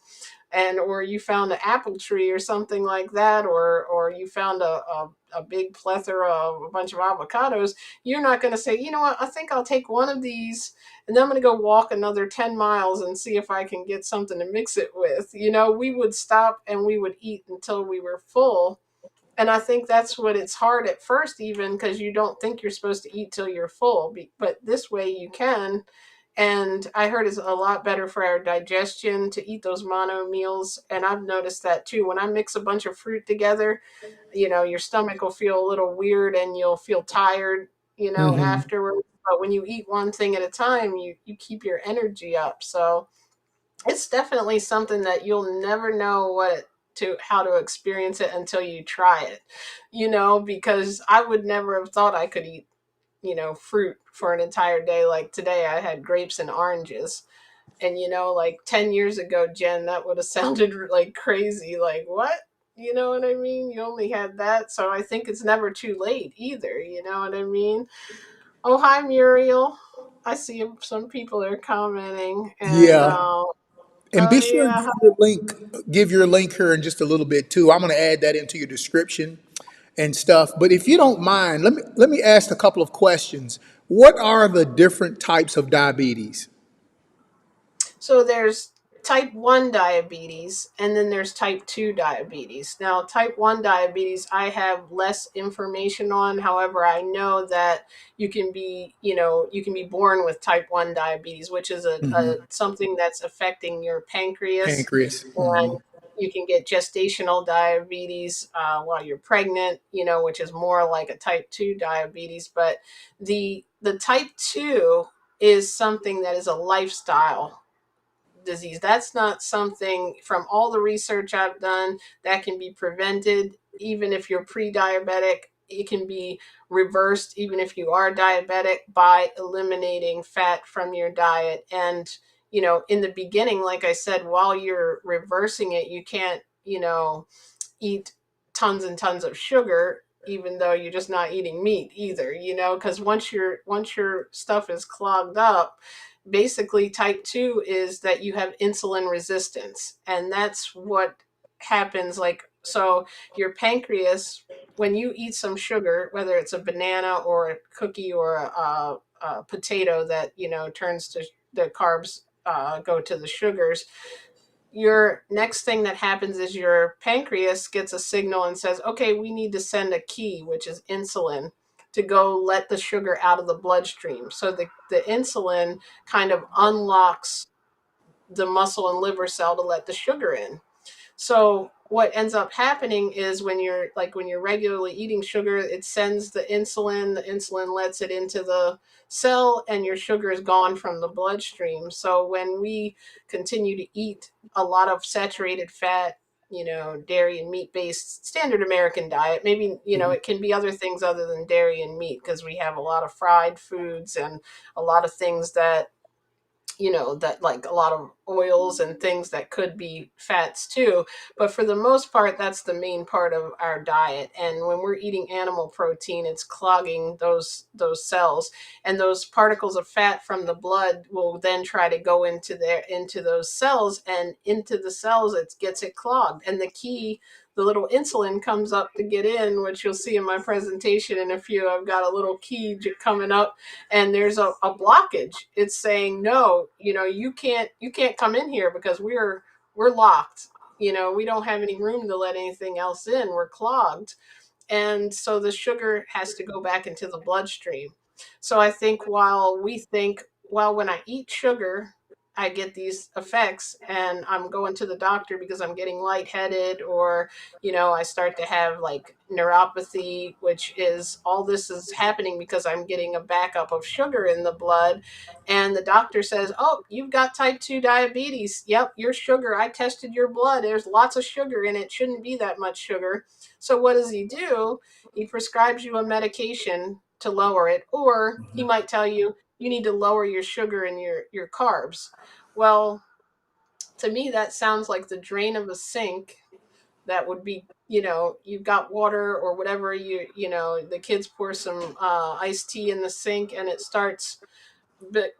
and or you found an apple tree or something like that, or you found a big plethora of a bunch of avocados, you're not going to say, you know what, I think I'll take one of these and then I'm going to go walk another 10 miles and see if I can get something to mix it with. We would stop and we would eat until we were full. And I think that's what it's hard at first, even because you don't think you're supposed to eat till you're full. But this way you can. And I heard it's a lot better for our digestion to eat those mono meals. And I've noticed that too. When I mix a bunch of fruit together, your stomach will feel a little weird and you'll feel tired, Hmm. afterwards. But when you eat one thing at a time, you keep your energy up. So it's definitely something that you'll never know how to experience it until you try it, because I would never have thought I could eat, fruit for an entire day. Like today I had grapes and oranges. And like 10 years ago, Jen, that would have sounded like crazy. Like, what? You know what I mean? You only had that. So I think it's never too late either. You know what I mean? Oh, hi, Muriel. I see some people are commenting. And, Yeah. And oh, be sure and yeah. give your link here in just a little bit too. I'm going to add that into your description and stuff. But if you don't mind, let me ask a couple of questions. What are the different types of diabetes? So there's type 1 diabetes and then there's type 2 diabetes. Now, type 1 diabetes, I have less information on. However, I know that you can be born with type 1 diabetes, which is a Hmm. something that's affecting your pancreas. Pancreas. And Hmm. you can get gestational diabetes while you're pregnant, which is more like a type 2 diabetes. But the type 2 is something that is a lifestyle disease. That's not something, from all the research I've done, that can be prevented. Even if you're pre-diabetic, it can be reversed even if you are diabetic by eliminating fat from your diet. And in the beginning, like I said, while you're reversing it, you can't eat tons and tons of sugar, even though you're just not eating meat either, because once your stuff is clogged up, basically type 2 is that you have insulin resistance. And that's what happens. Like, so your pancreas, when you eat some sugar, whether it's a banana or a cookie or a potato that turns to the carbs, go to the sugars, your next thing that happens is your pancreas gets a signal and says, okay, we need to send a key, which is insulin, to go let the sugar out of the bloodstream. So the insulin kind of unlocks the muscle and liver cell to let the sugar in. So what ends up happening is when you're regularly eating sugar, it sends the insulin lets it into the cell, and your sugar is gone from the bloodstream. So when we continue to eat a lot of saturated fat, dairy and meat based standard American diet, maybe, it can be other things other than dairy and meat, because we have a lot of fried foods and a lot of things that that like a lot of oils and things that could be fats too. But for the most part, that's the main part of our diet. And when we're eating animal protein, it's clogging those cells, and those particles of fat from the blood will then try to go into those cells, and into the cells it gets it clogged. And the little insulin comes up to get in, which you'll see in my presentation in a few. I've got a little key coming up, and there's a blockage. It's saying, no, you can't come in here because we're locked. We don't have any room to let anything else in. We're clogged. And so the sugar has to go back into the bloodstream. So I think while we think, well, when I eat sugar, I get these effects, and I'm going to the doctor because I'm getting lightheaded, or I start to have like neuropathy, which is all this is happening because I'm getting a backup of sugar in the blood. And the doctor says, oh, you've got type 2 diabetes. Yep, your sugar, I tested your blood, there's lots of sugar in it, shouldn't be that much sugar. So what does he do? He prescribes you a medication to lower it, or he might tell you you need to lower your sugar and your carbs. Well, to me that sounds like the drain of a sink. That would be, you've got water or whatever, the kids pour some iced tea in the sink, and it starts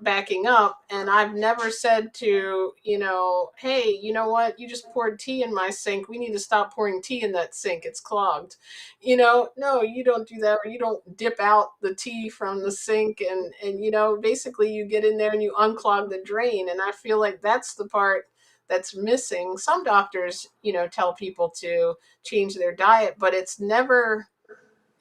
backing up. And I've never said to, hey, you know what, you just poured tea in my sink, we need to stop pouring tea in that sink, it's clogged. No, you don't do that. Or you don't dip out the tea from the sink, and basically you get in there and you unclog the drain. And I feel like that's the part that's missing. Some doctors, tell people to change their diet, but it's never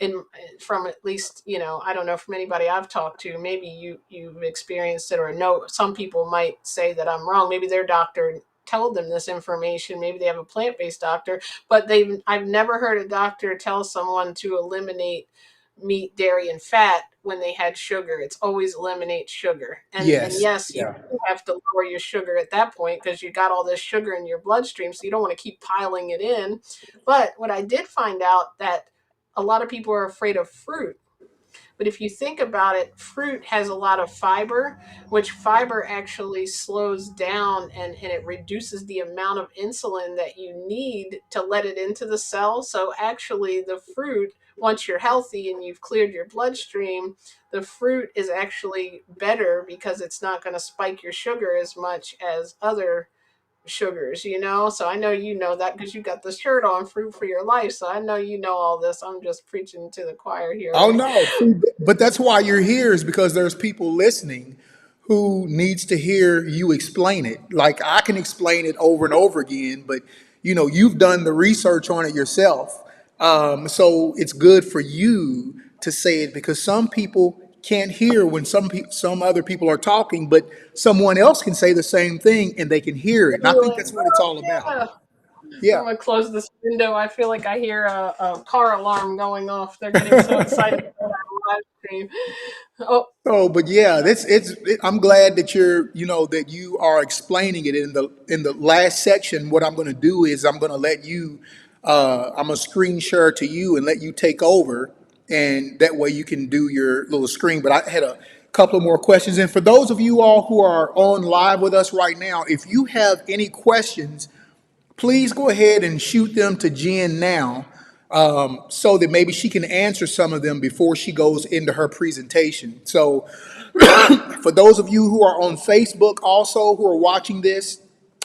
in from, at least, I don't know, from anybody I've talked to. Maybe you've experienced it, or know some people might say that I'm wrong. Maybe their doctor told them this information. Maybe they have a plant-based doctor, but I've never heard a doctor tell someone to eliminate meat, dairy, and fat when they had sugar. It's always eliminate sugar. And Yes. yes, you Yeah. do have to lower your sugar at that point because you got all this sugar in your bloodstream, so you don't want to keep piling it in. But what I did find out, that a lot of people are afraid of fruit. But if you think about it, fruit has a lot of fiber, which fiber actually slows down, and it reduces the amount of insulin that you need to let it into the cell. So actually, the fruit, once you're healthy and you've cleared your bloodstream, the fruit is actually better because it's not going to spike your sugar as much as other sugars. So I know you know that because you got the shirt on, Fruit for Your Life. So I know you know all this. I'm just preaching to the choir here, Oh right? no, see, but that's why you're here, is because there's people listening who needs to hear you explain it. Like I can explain it over and over again, but you've done the research on it yourself. So it's good for you to say it, because some people can't hear when some other people are talking, but someone else can say the same thing and they can hear it. And I You're think like, that's what it's oh all about. yeah. I'm Yeah. gonna close this window. I feel like I hear a car alarm going off. They're getting so excited about our live stream. Oh, Oh, but yeah, I'm glad that that you are explaining it in the last section. What I'm going to do is I'm going to let you, I'm a screen share to you and let you take over, and that way you can do your little screen. But I had a couple of more questions, and for those of you all who are on live with us right now, if you have any questions, please go ahead and shoot them to Jen now, so that maybe she can answer some of them before she goes into her presentation. So, for those of you who are on Facebook also who are watching this,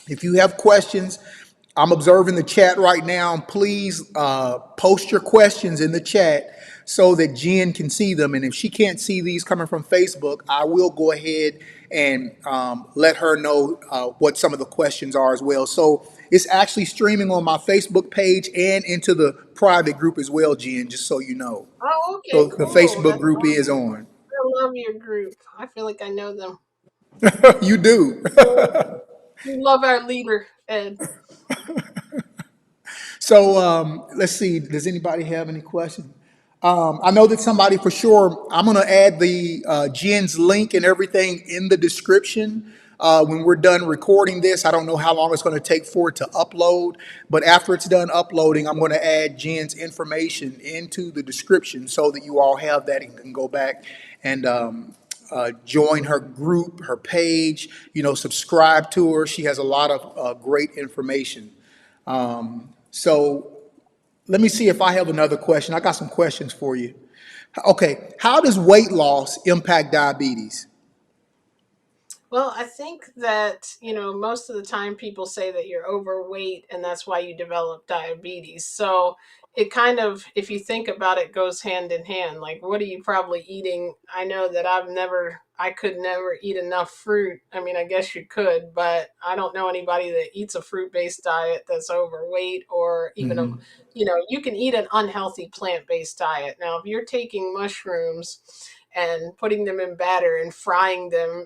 if you have questions, I'm observing the chat right now. Please post your questions in the chat so that Jen can see them. And if she can't see these coming from Facebook, I will go ahead and let her know what some of the questions are as well. So it's actually streaming on my Facebook page and into the private group as well, Jen, just so you know. oh, okay, So the cool. Facebook That's group is awesome. on. I love your group. I feel like I know them. You do. We love our leader, Ed. So let's see. Does anybody have any questions? I know that somebody for sure. I'm going to add the Jen's link and everything in the description when we're done recording this. I don't know how long it's going to take for it to upload, but after it's done uploading, I'm going to add Jen's information into the description so that you all have that and can go back and join her group, her page, subscribe to her. She has a lot of great information. So let me see if I have another question. I got some questions for you. Okay, how does weight loss impact diabetes? Well, I think that, most of the time people say that you're overweight and that's why you develop diabetes. So it kind of, if you think about it, goes hand in hand. Like, what are you probably eating? I know that I could never eat enough fruit. I mean, I guess you could, but I don't know anybody that eats a fruit based diet that's overweight or even you can eat an unhealthy plant based diet. Now, if you're taking mushrooms, and putting them in batter and frying them,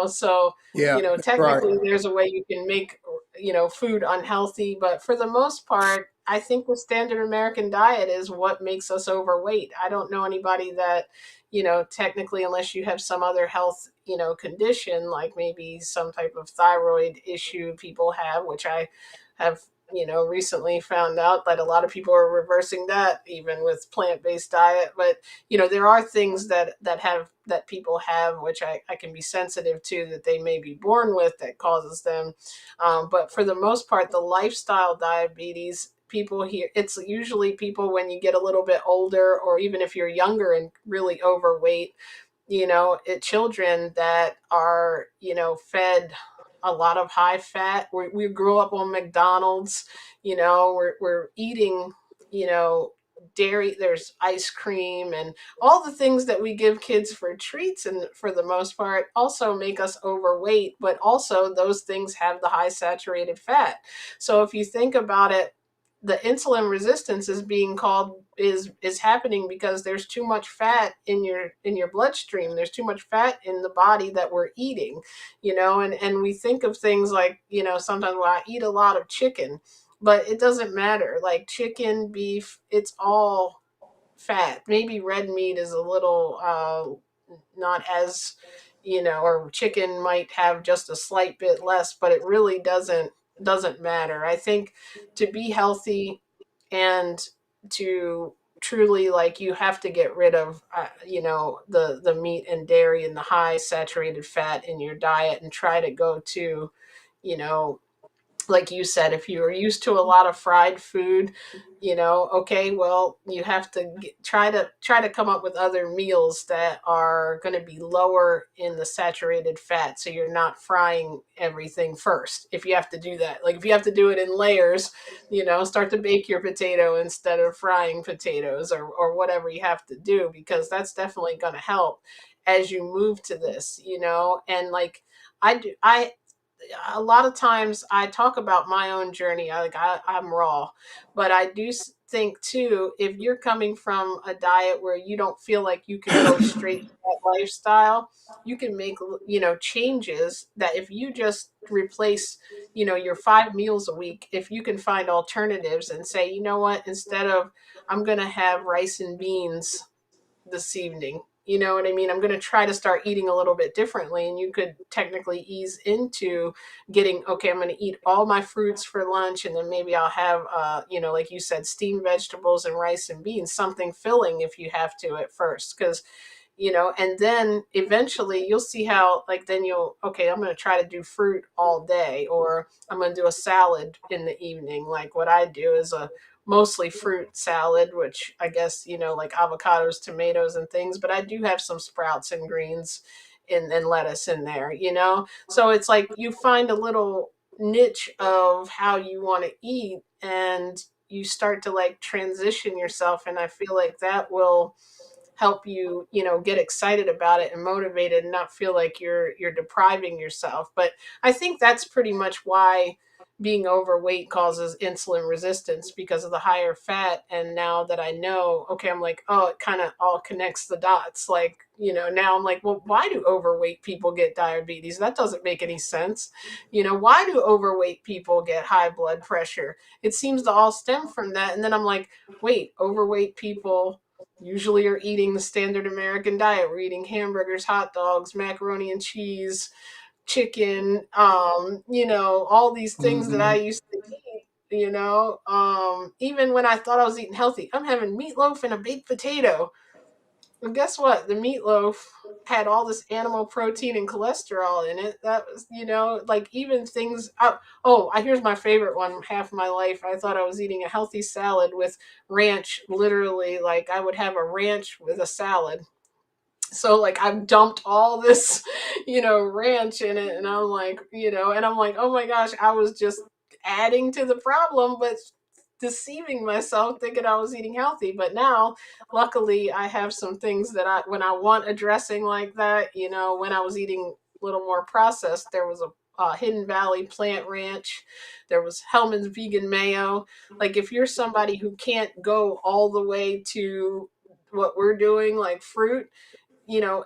so Yeah, that's right. technically there's a way you can make food unhealthy, but for the most part I think the standard American diet is what makes us overweight. I don't know anybody that, technically, unless you have some other health, condition, like maybe some type of thyroid issue people have, which I have, recently found out that a lot of people are reversing that even with plant-based diet. But there are things that people have, which I can be sensitive to, that they may be born with, that causes them. But for the most part, the lifestyle diabetes, people here, it's usually people when you get a little bit older, or even if you're younger and really overweight, children that are, fed a lot of high fat. We grew up on McDonald's, we're eating, you know, dairy, there's ice cream and all the things that we give kids for treats, and for the most part also make us overweight, but also those things have the high saturated fat. So if you think about it, the insulin resistance is being called is happening because there's too much fat in your bloodstream. There's too much fat in the body that we're eating, and we think of things like, sometimes, well, I eat a lot of chicken, but it doesn't matter. Like chicken, beef, it's all fat. Maybe red meat is a little not as, or chicken might have just a slight bit less, but it really doesn't matter. I think to be healthy and to truly, like, you have to get rid of the meat and dairy and the high saturated fat in your diet, and try to go to, you know like you said, if you are used to a lot of fried food, okay, well, you have to try to come up with other meals that are going to be lower in the saturated fat, so you're not frying everything first. If you have to do that, like if you have to do it in layers, start to bake your potato instead of frying potatoes, or whatever you have to do, because that's definitely going to help as you move to this, and like I do. I A lot of times I talk about my own journey. I'm raw, but I do think too, if you're coming from a diet where you don't feel like you can go straight to that lifestyle, you can make, changes that if you just replace, your 5 meals a week, if you can find alternatives and say, you know what, instead of, I'm going to have rice and beans this evening. You know what I mean? I'm going to try to start eating a little bit differently. And you could technically ease into getting, okay, I'm going to eat all my fruits for lunch. And then maybe I'll have, like you said, steamed vegetables and rice and beans, something filling if you have to at first. Because and then eventually you'll see how, like, then okay, I'm going to try to do fruit all day, or I'm going to do a salad in the evening. Like what I do is a mostly fruit salad, which I guess, like avocados, tomatoes and things, but I do have some sprouts and greens and lettuce in there, so it's like you find a little niche of how you want to eat, and you start to like transition yourself, and I feel like that will help you, get excited about it and motivated, and not feel like you're depriving yourself. But I think that's pretty much why being overweight causes insulin resistance, because of the higher fat. And now that I know, okay, I'm like, oh, it kind of all connects the dots. Like, now I'm like, well, why do overweight people get diabetes? That doesn't make any sense. Why do overweight people get high blood pressure? It seems to all stem from that. And then I'm like, wait, overweight people usually are eating the standard American diet. We're eating hamburgers, hot dogs, macaroni and cheese, chicken, all these things that I Hmm. used to eat, even when I thought I was eating healthy. I'm having meatloaf and a baked potato. Well, guess what? The meatloaf had all this animal protein and cholesterol in it. That was, like even things. Here's my favorite one. Half my life, I thought I was eating a healthy salad with ranch. Literally, like I would have a ranch with a salad. So like I've dumped all this, ranch in it, and I'm like, oh my gosh, I was just adding to the problem, but deceiving myself thinking I was eating healthy. But now, luckily, I have some things that when I want a dressing like that, when I was eating a little more processed, there was a Hidden Valley plant ranch. There was Hellman's vegan mayo. Like if you're somebody who can't go all the way to what we're doing, like fruit,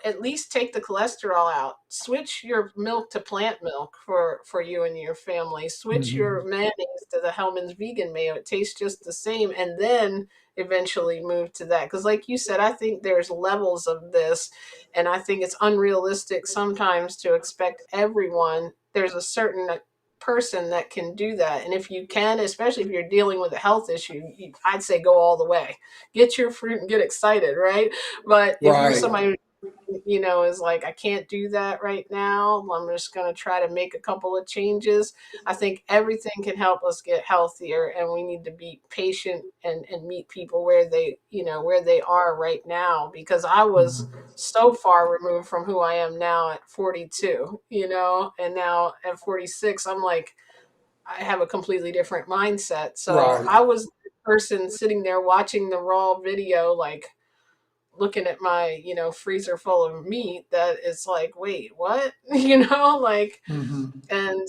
at least take the cholesterol out. Switch your milk to plant milk for you and your family. Switch Mhm. your mayonnaise to the Hellman's vegan mayo. It tastes just the same, and then eventually move to that. Because, like you said, I think there's levels of this, and I think it's unrealistic sometimes to expect everyone. There's a certain person that can do that, and if you can, especially if you're dealing with a health issue, I'd say go all the way. Get your fruit and get excited, right? But if you're Right. somebody is like, I can't do that right now. I'm just going to try to make a couple of changes. I think everything can help us get healthier, and we need to be patient and meet people where they are right now, because I was so far removed from who I am now at 42, and now at 46, I'm like, I have a completely different mindset. So Right. I was the person sitting there watching the raw video, like, looking at my freezer full of meat, that is like, wait, what? Like, Hmm. and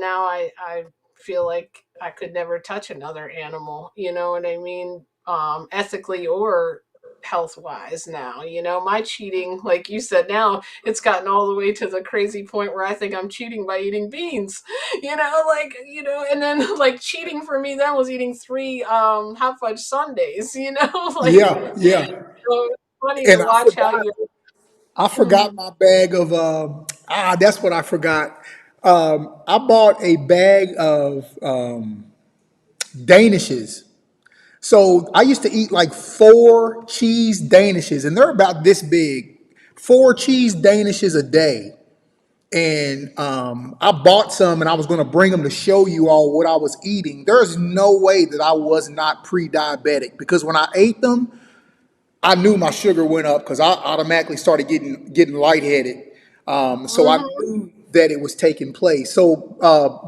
now I feel like I could never touch another animal, you know what I mean, ethically or health wise. Now, my cheating, like you said, now it's gotten all the way to the crazy point where I think I'm cheating by eating beans. Like, and then like cheating for me then was eating three hot fudge sundays. Like, Yeah, yeah. so it's funny to And I watch how forgot. you. I forgot Mhm. my bag of. That's what I forgot. I bought a bag of Danishes. So I used to eat like four cheese Danishes, and they're about this big. Four cheese Danishes a day. And I bought some, and I was going to bring them to show you all what I was eating. There's no way that I was not pre-diabetic, because when I ate them, I knew my sugar went up because I automatically started getting lightheaded. So I Mhm. knew that it was taking place. So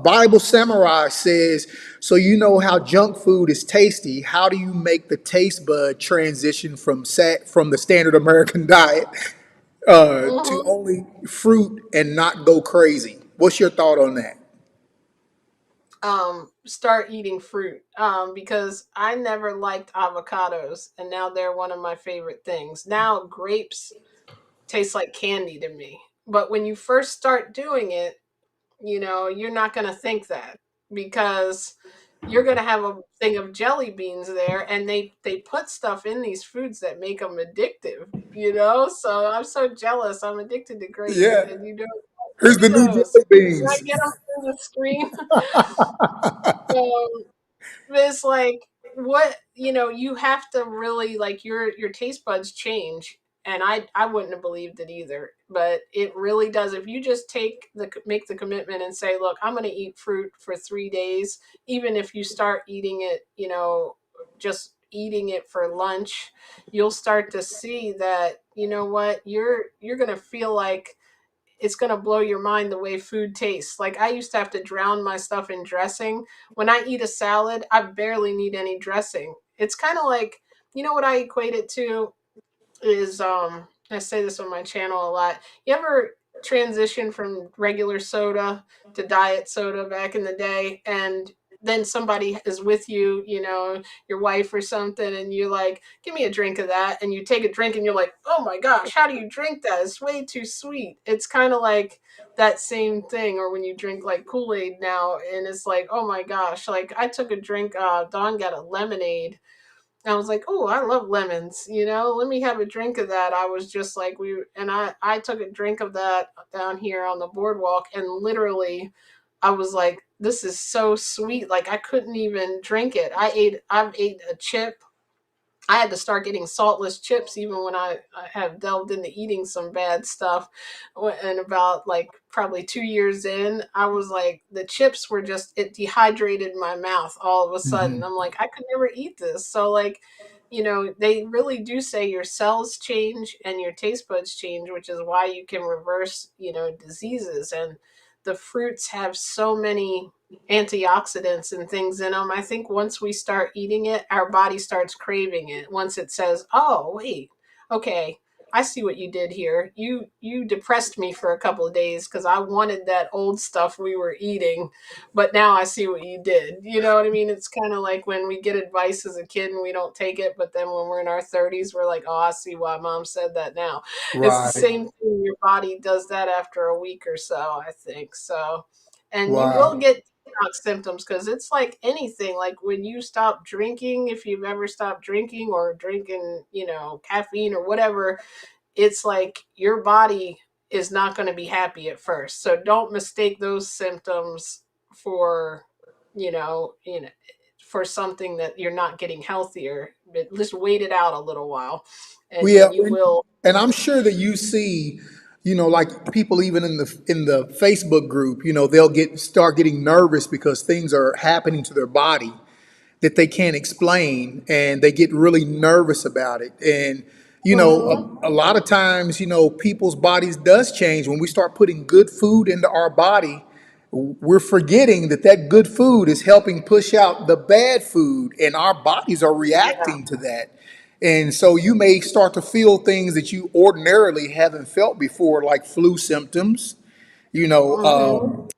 Bible Samurai says, so you know how junk food is tasty. How do you make the taste bud transition from the standard American diet to Mhm. only fruit and not go crazy? What's your thought on that? Start eating fruit, because I never liked avocados, and now they're one of my favorite things. Now grapes taste like candy to me, but when you first start doing it, you're not going to think that, because you're going to have a thing of jelly beans there, and they put stuff in these foods that make them addictive, so I'm so jealous. I'm addicted to grapes, Yeah, and here's look the at new those. jelly Can I beans. get them through the screen? um, but it's like, what, you have to really, like, your taste buds change, and I wouldn't have believed it either, but it really does. If you just make the commitment and say, look, I'm going to eat fruit for 3 days, even if you start eating it, just eating it for lunch, you'll start to see that, what, you're going to feel like it's going to blow your mind the way food tastes. Like, I used to have to drown my stuff in dressing. When I eat a salad, I barely need any dressing. It's kind of like, what I equate it to is, I say this on my channel a lot. You ever transition from regular soda to diet soda back in the day, and then somebody is with you, your wife or something, and you're like, give me a drink of that, and you take a drink and you're like, oh my gosh, how do you drink that? It's way too sweet. It's kind of like that same thing. Or when you drink like Kool-Aid now, and it's like, oh my gosh, like I took a drink, Dawn got a lemonade. I was like, oh, I love lemons. Let me have a drink of that. I was just like, I took a drink of that down here on the boardwalk, and literally, I was like, this is so sweet. Like, I couldn't even drink it. I've ate a chip. I had to start getting saltless chips even when I have delved into eating some bad stuff. And about like probably 2 years in, I was like, the chips were just, it dehydrated my mouth all of a sudden. Hmm. I'm like, I could never eat this. So, like, they really do say your cells change and your taste buds change, which is why you can reverse, diseases. And the fruits have so many antioxidants and things in them. I think once we start eating it, our body starts craving it. Once it says, "Oh, wait, okay, I see what you did here. You depressed me for a couple of days because I wanted that old stuff we were eating, but now I see what you did." You know what I mean? It's kind of like when we get advice as a kid and we don't take it, but then when we're in our 30s, we're like, "Oh, I see why mom said that now." It's the Right. same thing. Your body does that after a week or so, I think. So, and you will Wow. get symptoms because it's like anything, like when you stop drinking, if you've ever stopped drinking or drinking caffeine or whatever, it's like your body is not going to be happy at first, so don't mistake those symptoms for you know for something that you're not getting healthier, but just wait it out a little while, Well, and yeah, you will. and I'm sure that you see, like people even in the Facebook group, they'll start getting nervous because things are happening to their body that they can't explain, and they get really nervous about it. And Mhm. a lot of times, people's bodies does change when we start putting good food into our body. We're forgetting that that good food is helping push out the bad food, and our bodies are Yeah. reacting to that. And so you may start to feel things that you ordinarily haven't felt before, like flu symptoms, you know, Mhm.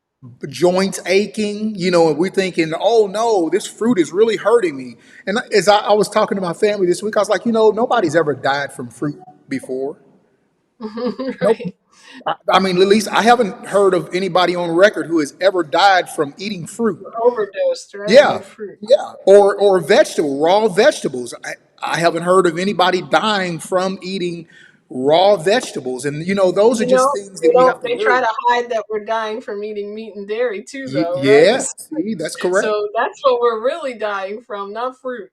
joints aching, and we're thinking, oh no, this fruit is really hurting me. And as I was talking to my family this week, I was like, nobody's ever died from fruit before. Nope. Right. I mean, at least I haven't heard of anybody on record who has ever died from eating fruit. Overdosed, right, Yeah, on fruit. yeah, or raw vegetables. I haven't heard of anybody dying from eating raw vegetables, and those are just things that They we don't have to they worry try to about. hide that we're dying from eating meat and dairy too, though, right? Yeah, see, that's correct. So that's what we're really dying from, not fruit.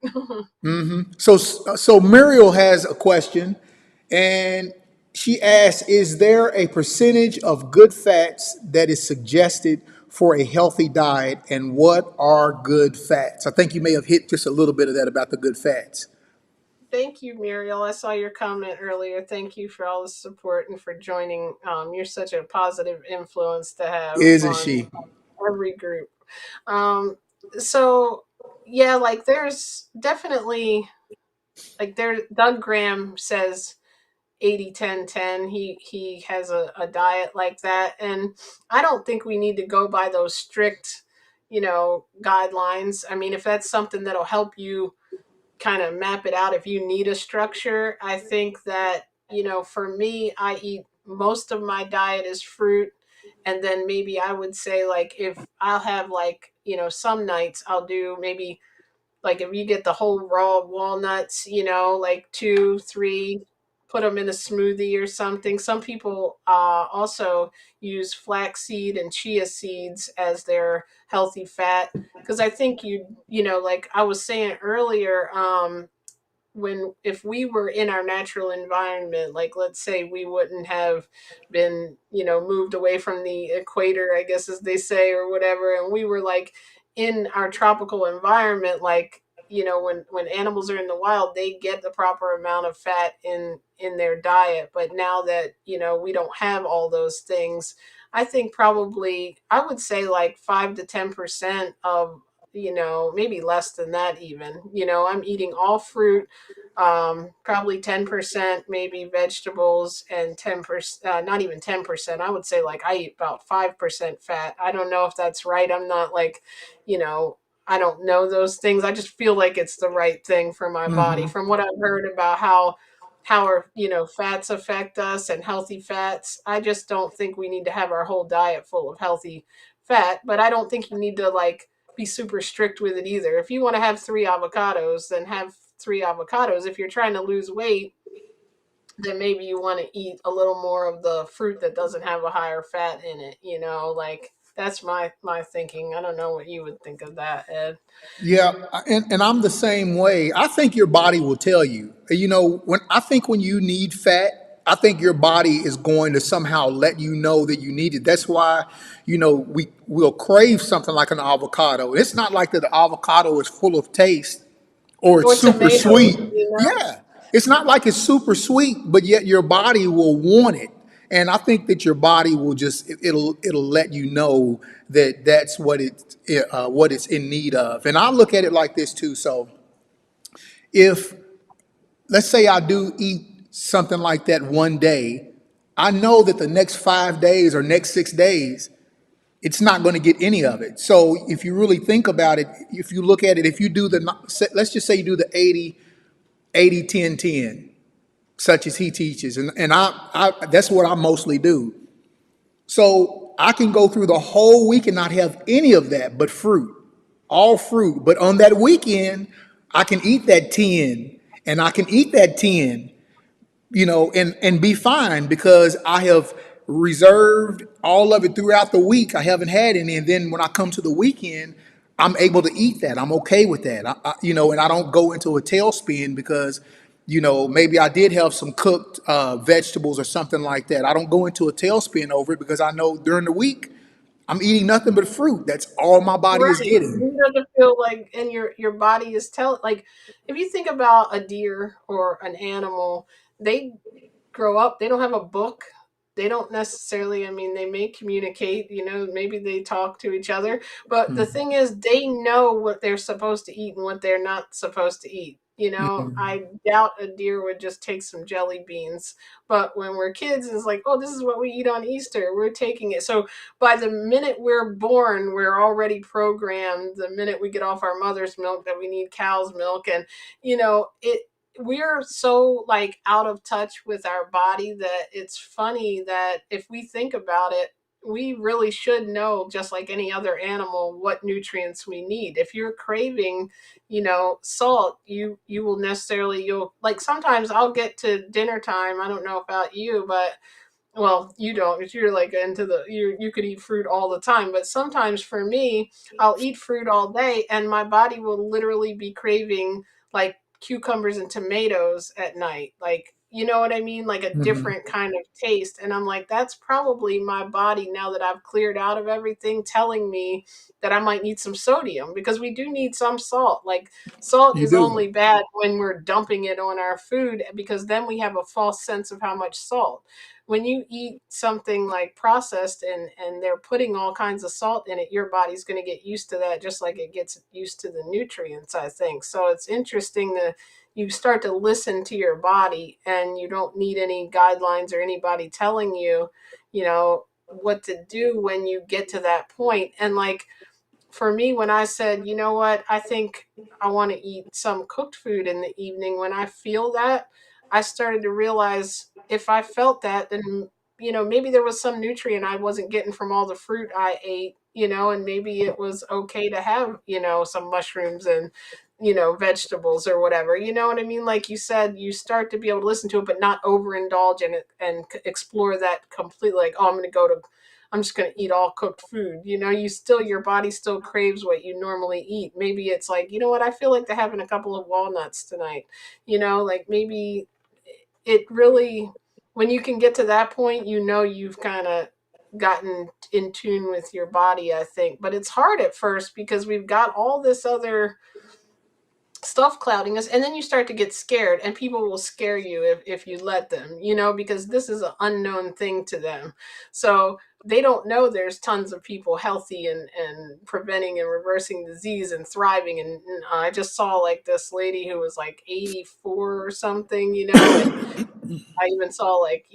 So Muriel has a question, and she asks, "Is there a percentage of good fats that is suggested for a healthy diet, and what are good fats?" I think you may have hit just a little bit of that about the good fats. Thank you, Muriel. I saw your comment earlier. Thank you for all the support and for joining. You're such a positive influence to have Isn't on she? every group. Um, so yeah, like there's definitely, like, there Doug Graham says 80-10-10. He has a diet like that, and I don't think we need to go by those strict guidelines. I mean, if that's something that'll help you kind of map it out, if you need a structure, I think that for me, I eat most of my diet is fruit, and then maybe I would say, like, if I'll have, like, some nights I'll do maybe, like, if you get the whole raw walnuts, like two, three, put them in a smoothie or something. Some people also use flaxseed and chia seeds as their healthy fat. Because I think like I was saying earlier, when if we were in our natural environment, like let's say we wouldn't have been moved away from the equator, I guess, as they say, or whatever, and we were like in our tropical environment, like when animals are in the wild, they get the proper amount of fat in their diet. But now that we don't have all those things, I think probably I would say like 5 to 10% of maybe less than that even. I'm eating all fruit, probably 10% maybe vegetables, and 10%, not even 10%. I would say like I eat about 5% fat. I don't know if that's right. I'm not like, you know, I don't know those things. I just feel like it's the right thing for my body. From what I've heard about how our fats affect us and healthy fats, I just don't think we need to have our whole diet full of healthy fat. But I don't think you need to like be super strict with it either. If you want to have 3 avocados, then have 3 avocados. If you're trying to lose weight, then maybe you want to eat a little more of the fruit that doesn't have a higher fat in it, like. That's my thinking. I don't know what you would think of that, Ed. Yeah, and I'm the same way. I think your body will tell you. You know, when you need fat, I think your body is going to somehow let you know that you need it. That's why, we'll crave something like an avocado. It's not like that the avocado is full of taste or it's Or super tomatoes, sweet. you know? Yeah, it's not like it's super sweet, but yet your body will want it. And I think that your body will just it'll let you know that that's what it's in need of. And I look at it like this too. So if, let's say, I do eat something like that one day, I know that the next 5 days or next 6 days, it's not going to get any of it. So if you really think about it, if you look at it, if you do let's just say you do the 80, 80, 10, 10, such as he teaches. And I that's what I mostly do. So I can go through the whole week and not have any of that but fruit, all fruit. But on that weekend, I can eat that 10 and I can eat that 10, and be fine because I have reserved all of it throughout the week. I haven't had any, and then when I come to the weekend, I'm able to eat that. I'm okay with that. And I don't go into a tailspin because, maybe I did have some cooked vegetables or something like that. I don't go into a tailspin over it because I know during the week I'm eating nothing but fruit. That's all my body is Right. getting. You doesn't feel like, and your body is like, if you think about a deer or an animal, they grow up, they don't have a book. They don't necessarily, I mean, they may communicate, maybe they talk to each other, but the thing is, they know what they're supposed to eat and what they're not supposed to eat. I doubt a deer would just take some jelly beans, but when we're kids, it's like, oh, this is what we eat on Easter. We're taking it. So by the minute we're born, we're already programmed. The minute we get off our mother's milk, that we need cow's milk, and it we're so like out of touch with our body that it's funny that if we think about it, we really should know, just like any other animal, what nutrients we need. If you're craving, salt, you will necessarily, you'll like, sometimes I'll get to dinner time, I don't know about you, but well, you don't, if you're like into you could eat fruit all the time, but sometimes for me, I'll eat fruit all day and my body will literally be craving like cucumbers and tomatoes at night, like, you know what I mean, like a different kind of taste, and I'm like, that's probably my body, now that I've cleared out of everything, telling me that I might need some sodium, because we do need some salt. Like, salt You is do. only bad when we're dumping it on our food, because then we have a false sense of how much salt. When you eat something like processed and they're putting all kinds of salt in it, your body's going to get used to that, just like it gets used to the nutrients, I think. So it's interesting that you start to listen to your body and you don't need any guidelines or anybody telling you, what to do when you get to that point. And like, for me, when I said, you know what, I think I want to eat some cooked food in the evening, when I feel that, I started to realize if I felt that, then, maybe there was some nutrient I wasn't getting from all the fruit I ate, and maybe it was okay to have, some mushrooms and, vegetables or whatever. You know what I mean? Like you said, you start to be able to listen to it, but not overindulge in it and explore that completely. Like, oh, I'm just going to eat all cooked food. Your body still craves what you normally eat. Maybe it's like, you know what, I feel like to having a couple of walnuts tonight. Like maybe it really, when you can get to that point, you've kind of gotten in tune with your body, I think. But it's hard at first because we've got all this other stuff clouding us, and then you start to get scared, and people will scare you if you let them, because this is an unknown thing to them. So they don't know there's tons of people healthy and preventing and reversing disease and thriving. And I just saw like this lady who was like 84 or something, and I even saw like,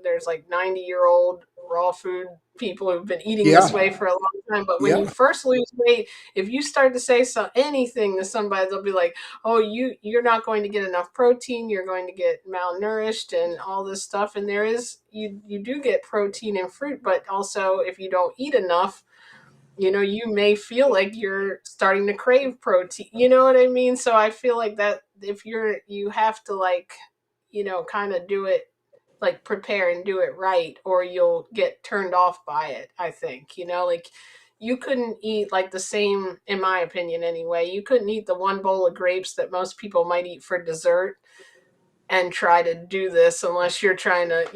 there's like 90-year-old raw food people who've been eating this Yeah. way for a long time. But when Yeah. you first lose weight, if you start to say anything to somebody, they'll be like, "Oh, you're not going to get enough protein. You're going to get malnourished and all this stuff." And there is, you do get protein in fruit, but also if you don't eat enough, you may feel like you're starting to crave protein. You know what I mean? So I feel like that if you have to like, kind of do it like prepare and do it right, or you'll get turned off by it. I think, like you couldn't eat like the same, in my opinion anyway, you couldn't eat the one bowl of grapes that most people might eat for dessert and try to do this unless you're trying to,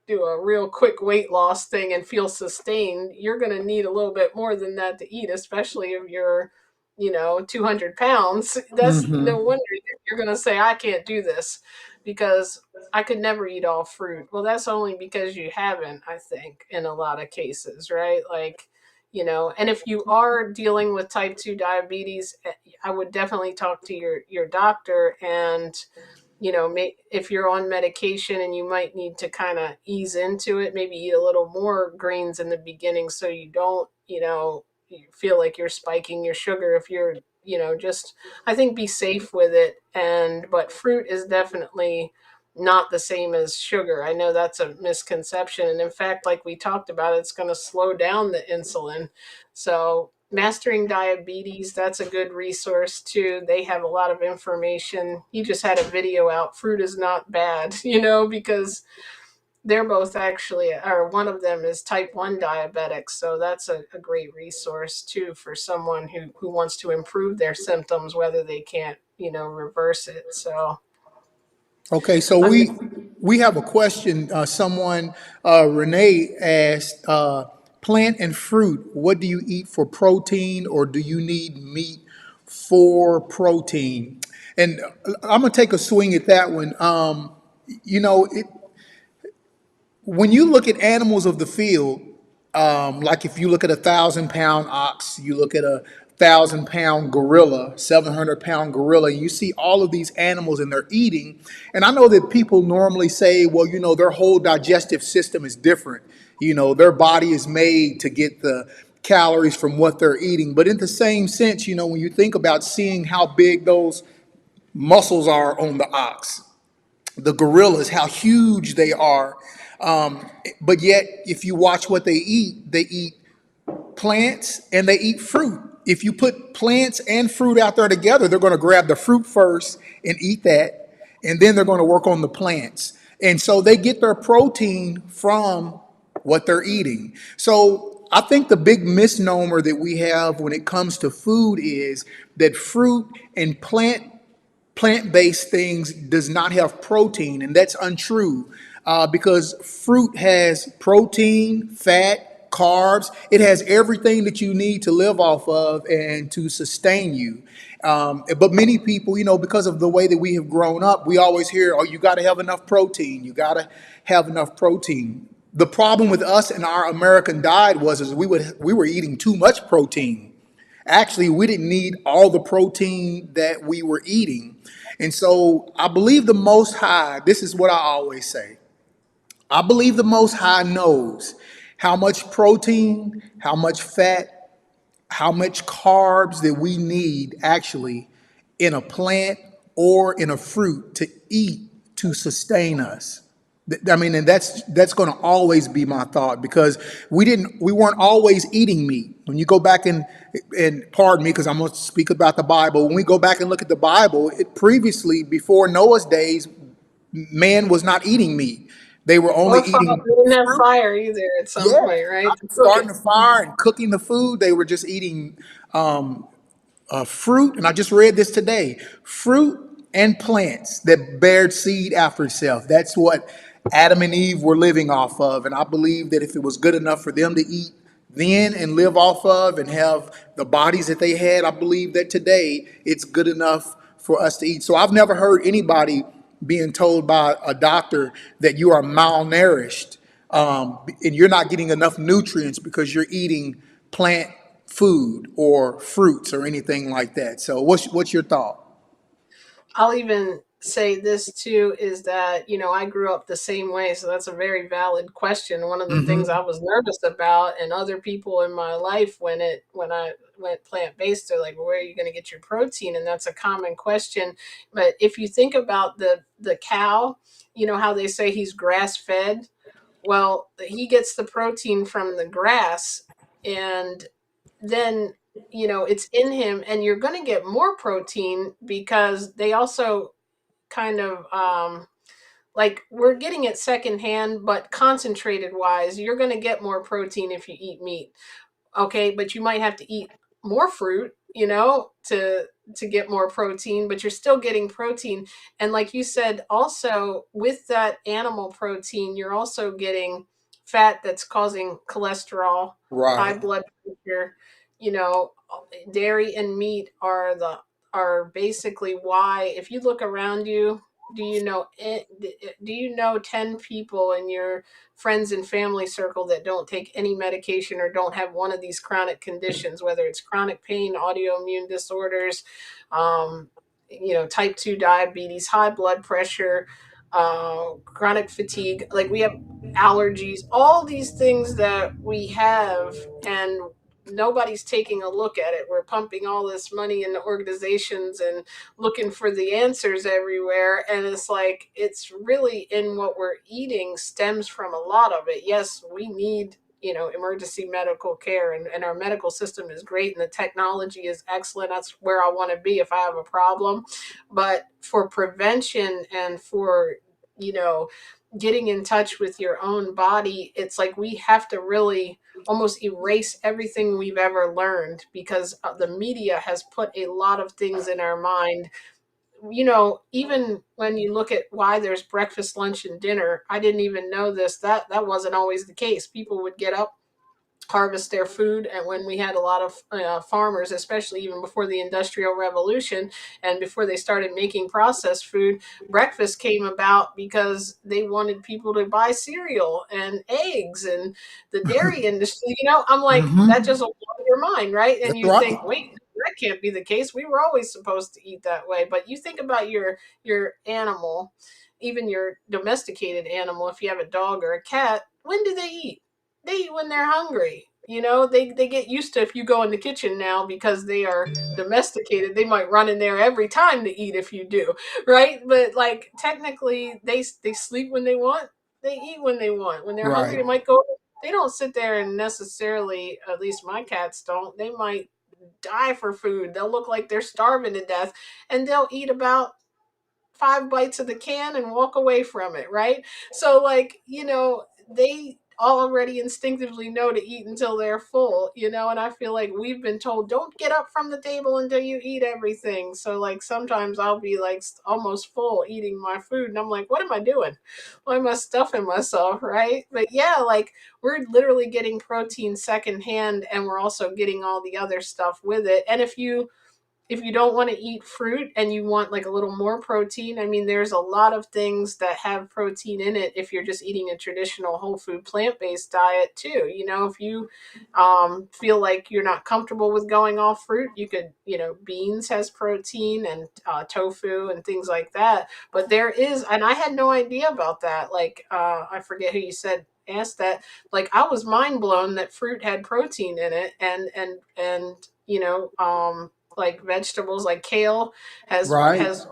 do a real quick weight loss thing and feel sustained. You're going to need a little bit more than that to eat, especially if you're, 200 pounds. That's no Hmm. wonder you're going to say, I can't do this because I could never eat all fruit. Well, that's only because you haven't, I think, in a lot of cases, right? Like, and if you are dealing with type 2 diabetes, I would definitely talk to your doctor. And if you're on medication and you might need to kind of ease into it, maybe eat a little more greens in the beginning so you don't, you feel like you're spiking your sugar. If you're, just, I think, be safe with it. But fruit is definitely not the same as sugar. I know that's a misconception. And in fact, like we talked about, it's going to slow down the insulin. So, Mastering Diabetes, that's a good resource too. They have a lot of information. He just had a video out. Fruit is not bad, because they're both actually, or one of them is type 1 diabetic. So that's a great resource too for someone who wants to improve their symptoms, whether they can't, reverse it. So Okay, so I'm we have a question. Someone, Renee asked, plant and fruit. What do you eat for protein, or do you need meat for protein? And I'm gonna take a swing at that one. You know, it, when you look at animals of the field, like if you look at 1,000 pound ox, you look at a 1,000 pound gorilla, 700 pound gorilla, you see all of these animals and they're eating. And I know that people normally say, well, their whole digestive system is different. Their body is made to get the calories from what they're eating. But in the same sense, when you think about seeing how big those muscles are on the ox, the gorillas, how huge they are. But yet, if you watch what they eat plants and they eat fruit. If you put plants and fruit out there together, they're going to grab the fruit first and eat that, and then they're going to work on the plants. And so they get their protein from what they're eating. So I think the big misnomer that we have when it comes to food is that fruit and plant-based things does not have protein, and that's untrue, because fruit has protein, fat, carbs. It has everything that you need to live off of and to sustain you. But many people, because of the way that we have grown up, we always hear, oh, you got to have enough protein, you got to have enough protein. The problem with us and our American diet was is we were eating too much protein. Actually, we didn't need all the protein that we were eating. And so I believe the Most High, this is what I always say. I believe the Most High knows how much protein, how much fat, how much carbs that we need actually in a plant or in a fruit to eat to sustain us. I mean, and that's going to always be my thought, because we weren't always eating meat. When you go back and pardon me, because I'm going to speak about the Bible. When we go back and look at the Bible, it previously, before Noah's days, man was not eating meat. They were only or fire. eating We didn't have fruit. fire either at some Yeah, point, right? not To cook starting it. a fire and cooking the food. They were just eating fruit, and I just read this today, fruit and plants that bared seed after itself. That's what Adam and Eve were living off of. And I believe that if it was good enough for them to eat then and live off of and have the bodies that they had, I believe that today it's good enough for us to eat. So I've never heard anybody being told by a doctor that you are malnourished, and you're not getting enough nutrients because you're eating plant food or fruits or anything like that. So what's your thought? I'll even say this too, is that, I grew up the same way. So that's a very valid question. One of the things I was nervous about, and other people in my life, when I went plant based, they're like, well, where are you going to get your protein? And that's a common question. But if you think about the cow, how they say he's grass fed. Well, he gets the protein from the grass, and then it's in him, and you're going to get more protein because they also kind of like we're getting it secondhand, but concentrated wise, you're going to get more protein if you eat meat. Okay, but you might have to eat more fruit, to get more protein, but you're still getting protein. And like you said, also with that animal protein, you're also getting fat that's causing cholesterol, high Right. blood pressure. you know Dairy and meat are basically why, if you look around you, do you know 10 people in your friends and family circle that don't take any medication or don't have one of these chronic conditions, whether it's chronic pain, autoimmune disorders, type 2 diabetes, high blood pressure, chronic fatigue? Like, we have allergies, all these things that we have, and nobody's taking a look at it. We're pumping all this money into organizations and looking for the answers everywhere. And it's like, it's really in what we're eating stems from a lot of it. Yes, we need, emergency medical care, and our medical system is great and the technology is excellent. That's where I want to be if I have a problem. But for prevention and for, you know, getting in touch with your own body, it's like we have to really almost erase everything we've ever learned, because the media has put a lot of things in our mind. Even when you look at why there's breakfast, lunch, and dinner, I didn't even know this. That wasn't always the case. People would get up, harvest their food, and when we had a lot of farmers, especially even before the industrial revolution and before they started making processed food, breakfast came about because they wanted people to buy cereal and eggs, and the dairy industry. I'm like, that Hmm. just will blow your mind, right? And That's you think, right. wait, that can't be the case. We were always supposed to eat that way. But you think about your animal, even your domesticated animal. If you have a dog or a cat, when do they eat? They eat when they're hungry. They get used to, if you go in the kitchen now, because they are domesticated, they might run in there every time to eat if you do, right? But like, technically, they sleep when they want, they eat when they want. When they're hungry, Right. they might go. They don't sit there and necessarily, at least my cats don't. They might die for food. They'll look like they're starving to death, and they'll eat about 5 bites of the can and walk away from it, right? So, like, they already instinctively know to eat until they're full, and I feel like we've been told, don't get up from the table until you eat everything. So, like, sometimes I'll be like almost full eating my food, and I'm like, what am I doing? Why am I stuffing myself, right? But yeah, like, we're literally getting protein secondhand, and we're also getting all the other stuff with it. And if you don't want to eat fruit and you want like a little more protein, I mean, there's a lot of things that have protein in it if you're just eating a traditional whole food plant based diet too. If you feel like you're not comfortable with going off fruit, you could, beans has protein, and tofu and things like that. But there is, and I had no idea about that. Like, I forget who you said asked that. Like, I was mind blown that fruit had protein in it, and like vegetables like kale Right. has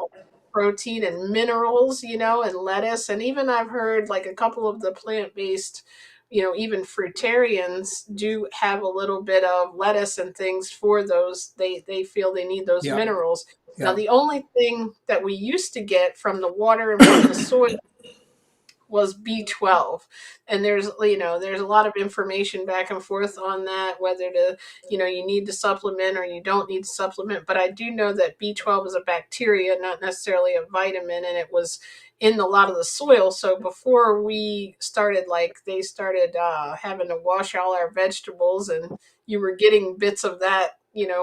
protein and minerals, and lettuce. And even I've heard like a couple of the plant-based, even fruitarians do have a little bit of lettuce and things for those. They feel they need those Yep. minerals. Now, Yep. the only thing that we used to get from the water and from the soil was B12. And there's a lot of information back and forth on that, whether you need to supplement or you don't need to supplement. But I do know that B12 is a bacteria, not necessarily a vitamin, and it was in a lot of the soil. So before we started, like, they started having to wash all our vegetables, and you were getting bits of that,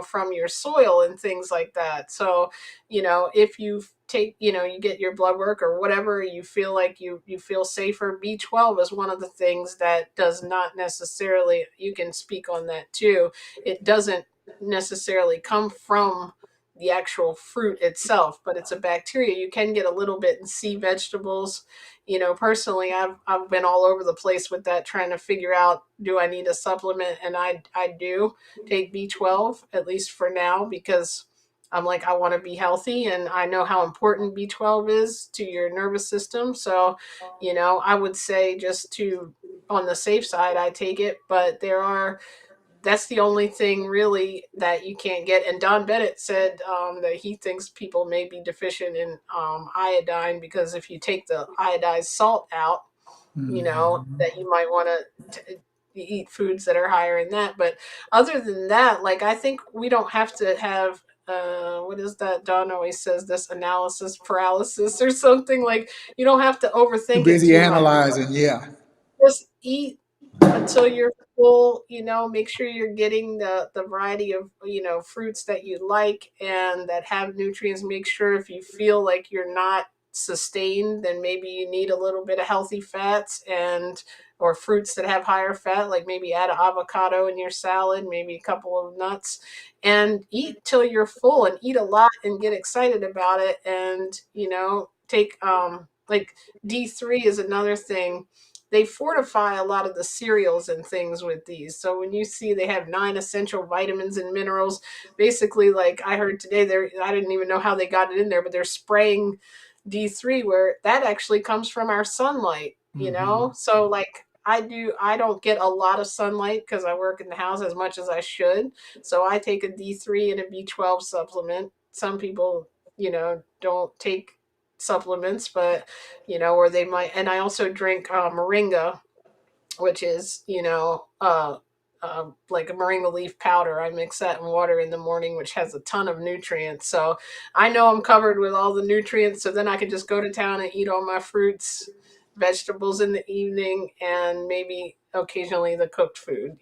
from your soil and things like that. So, if you take, you get your blood work or whatever, you feel like you feel safer, B12 is one of the things that does not necessarily, you can speak on that too, it doesn't necessarily come from the actual fruit itself, but it's a bacteria. You can get a little bit in sea vegetables. Personally, I've been all over the place with that, trying to figure out, do I need a supplement? And I do take B12, at least for now, because I'm like, I want to be healthy, and I know how important B12 is to your nervous system. So, I would say, just to on the safe side, I take it. But there are that's the only thing really that you can't get. And Don Bennett said that he thinks people may be deficient in iodine, because if you take the iodized salt out, that you might want to eat foods that are higher in that. But other than that, like, I think we don't have to have what is that Don always says, this analysis paralysis or something. Like, you don't have to Too overthink it busy too much. analyzing. Yeah. Just eat until you're full. Make sure you're getting the variety of fruits that you like and that have nutrients. Make sure if you feel like you're not sustained, then maybe you need a little bit of healthy fats, and or fruits that have higher fat, like maybe add an avocado in your salad, maybe a couple of nuts, and eat till you're full, and eat a lot and get excited about it. And take like D3 is another thing. They fortify a lot of the cereals and things with these. So when you see they have 9 essential vitamins and minerals, basically, like I heard today, I didn't even know how they got it in there, but they're spraying D3, where that actually comes from our sunlight. Hmm. So like I don't get a lot of sunlight because I work in the house as much as I should. So I take a D3 and a B12 supplement. Some people, don't take supplements, but or they might. And I also drink moringa, which is like a moringa leaf powder. I mix that in water in the morning, which has a ton of nutrients. So I know I'm covered with all the nutrients. So then I can just go to town and eat all my fruits, vegetables in the evening, and maybe occasionally the cooked food,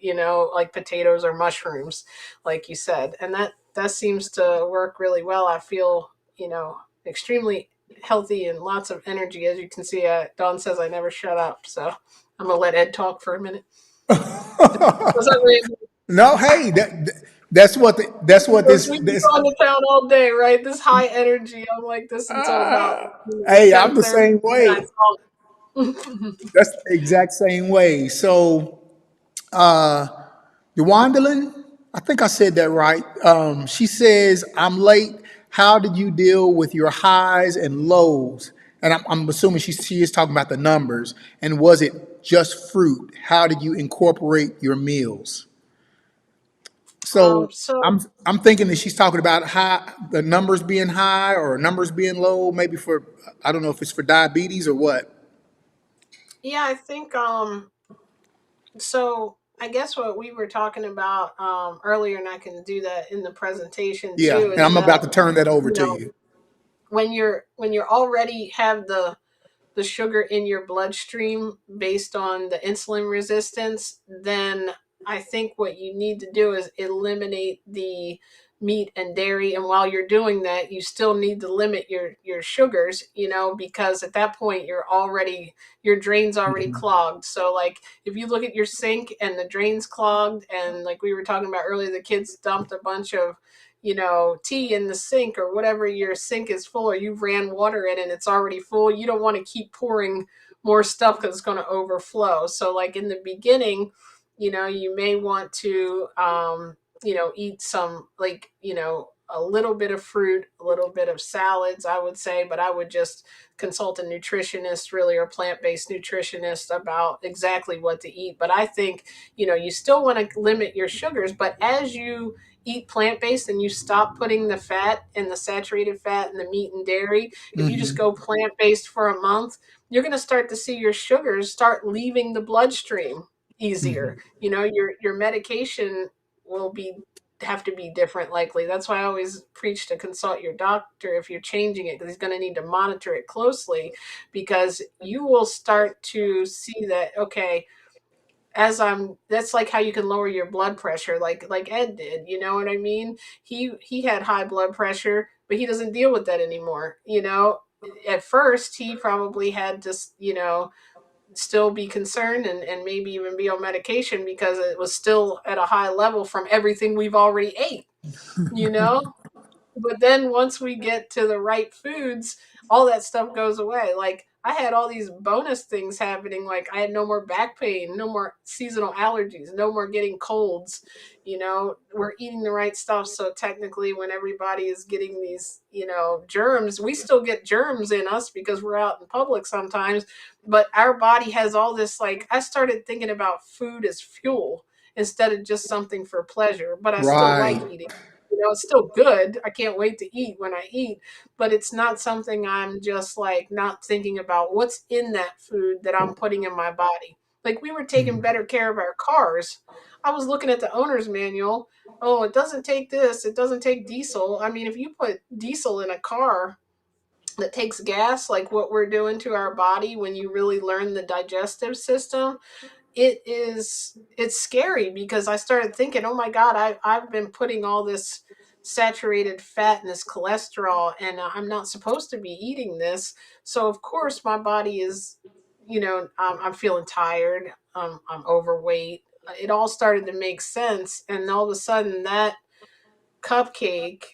like potatoes or mushrooms, like you said. And that seems to work really well. I feel, extremely healthy and lots of energy. As you can see, Dawn says I never shut up. So I'm gonna let Ed talk for a minute. Was that random? No, hey, that's what Because this we be this. going to town all day, right? This high energy. I'm like this until about Hey, I'm the 10:30. same Then I way. talk. That's the exact same way. So, Yawandalin, I think I said that right. She says, "I'm late. How did you deal with your highs and lows?" And I'm assuming she is talking about the numbers. And was it just fruit? How did you incorporate your meals? So So I'm thinking that she's talking about the numbers being high or numbers being low, maybe for, I don't know if it's for diabetes or what. yeah, I think so I guess what we were talking about earlier, and I can do that in the presentation Yeah, too, and is I'm that about to turn that over you to know you. when you're already have the sugar in your bloodstream based on the insulin resistance, then I think what you need to do is eliminate the meat and dairy. And while you're doing that, you still need to limit your sugars, because at that point your drain's already clogged. So like if you look at your sink and the drain's clogged, and like we were talking about earlier, the kids dumped a bunch of tea in the sink, or whatever, your sink is full, or you've ran water in and it's already full, you don't want to keep pouring more stuff because it's going to overflow. So like in the beginning, you may want to eat some, like, a little bit of fruit, a little bit of salads, I would say. But I would just consult a nutritionist, really, or plant-based nutritionist, about exactly what to eat. But I think you still want to limit your sugars, but as you eat plant-based and you stop putting the fat and the saturated fat and the meat and dairy, if you just Hmm. go plant-based for a month, you're going to start to see your sugars start leaving the bloodstream easier. Hmm. Your medication will be have to be different, likely. That's why I always preach to consult your doctor if you're changing it, because he's going to need to monitor it closely, because you will start to see that, okay, that's like how you can lower your blood pressure, like Ed did. You know what I mean? He had high blood pressure, but he doesn't deal with that anymore. At first he probably had to still be concerned, and maybe even be on medication, because it was still at a high level from everything we've already ate, you know but then once we get to the right foods, all that stuff goes away. Like I had all these bonus things happening. Like I had no more back pain, no more seasonal allergies, no more getting colds. We're eating the right stuff. So technically, when everybody is getting these, germs, we still get germs in us because we're out in public sometimes. But our body has all this. Like I started thinking about food as fuel instead of just something for pleasure. But I still like Right. eating. It's still good. I can't wait to eat when I eat, but it's not something I'm just like not thinking about what's in that food that I'm putting in my body. Like we were taking better care of our cars. I was looking at the owner's manual. Oh, it doesn't take this, it doesn't take diesel. I mean, if you put diesel in a car that takes gas, like what we're doing to our body when you really learn the digestive system, it's scary because I started thinking, oh my God, I've been putting all this saturated fat and this cholesterol, and I'm not supposed to be eating this. So of course my body is, I'm feeling tired. I'm overweight. It all started to make sense, and all of a sudden that cupcake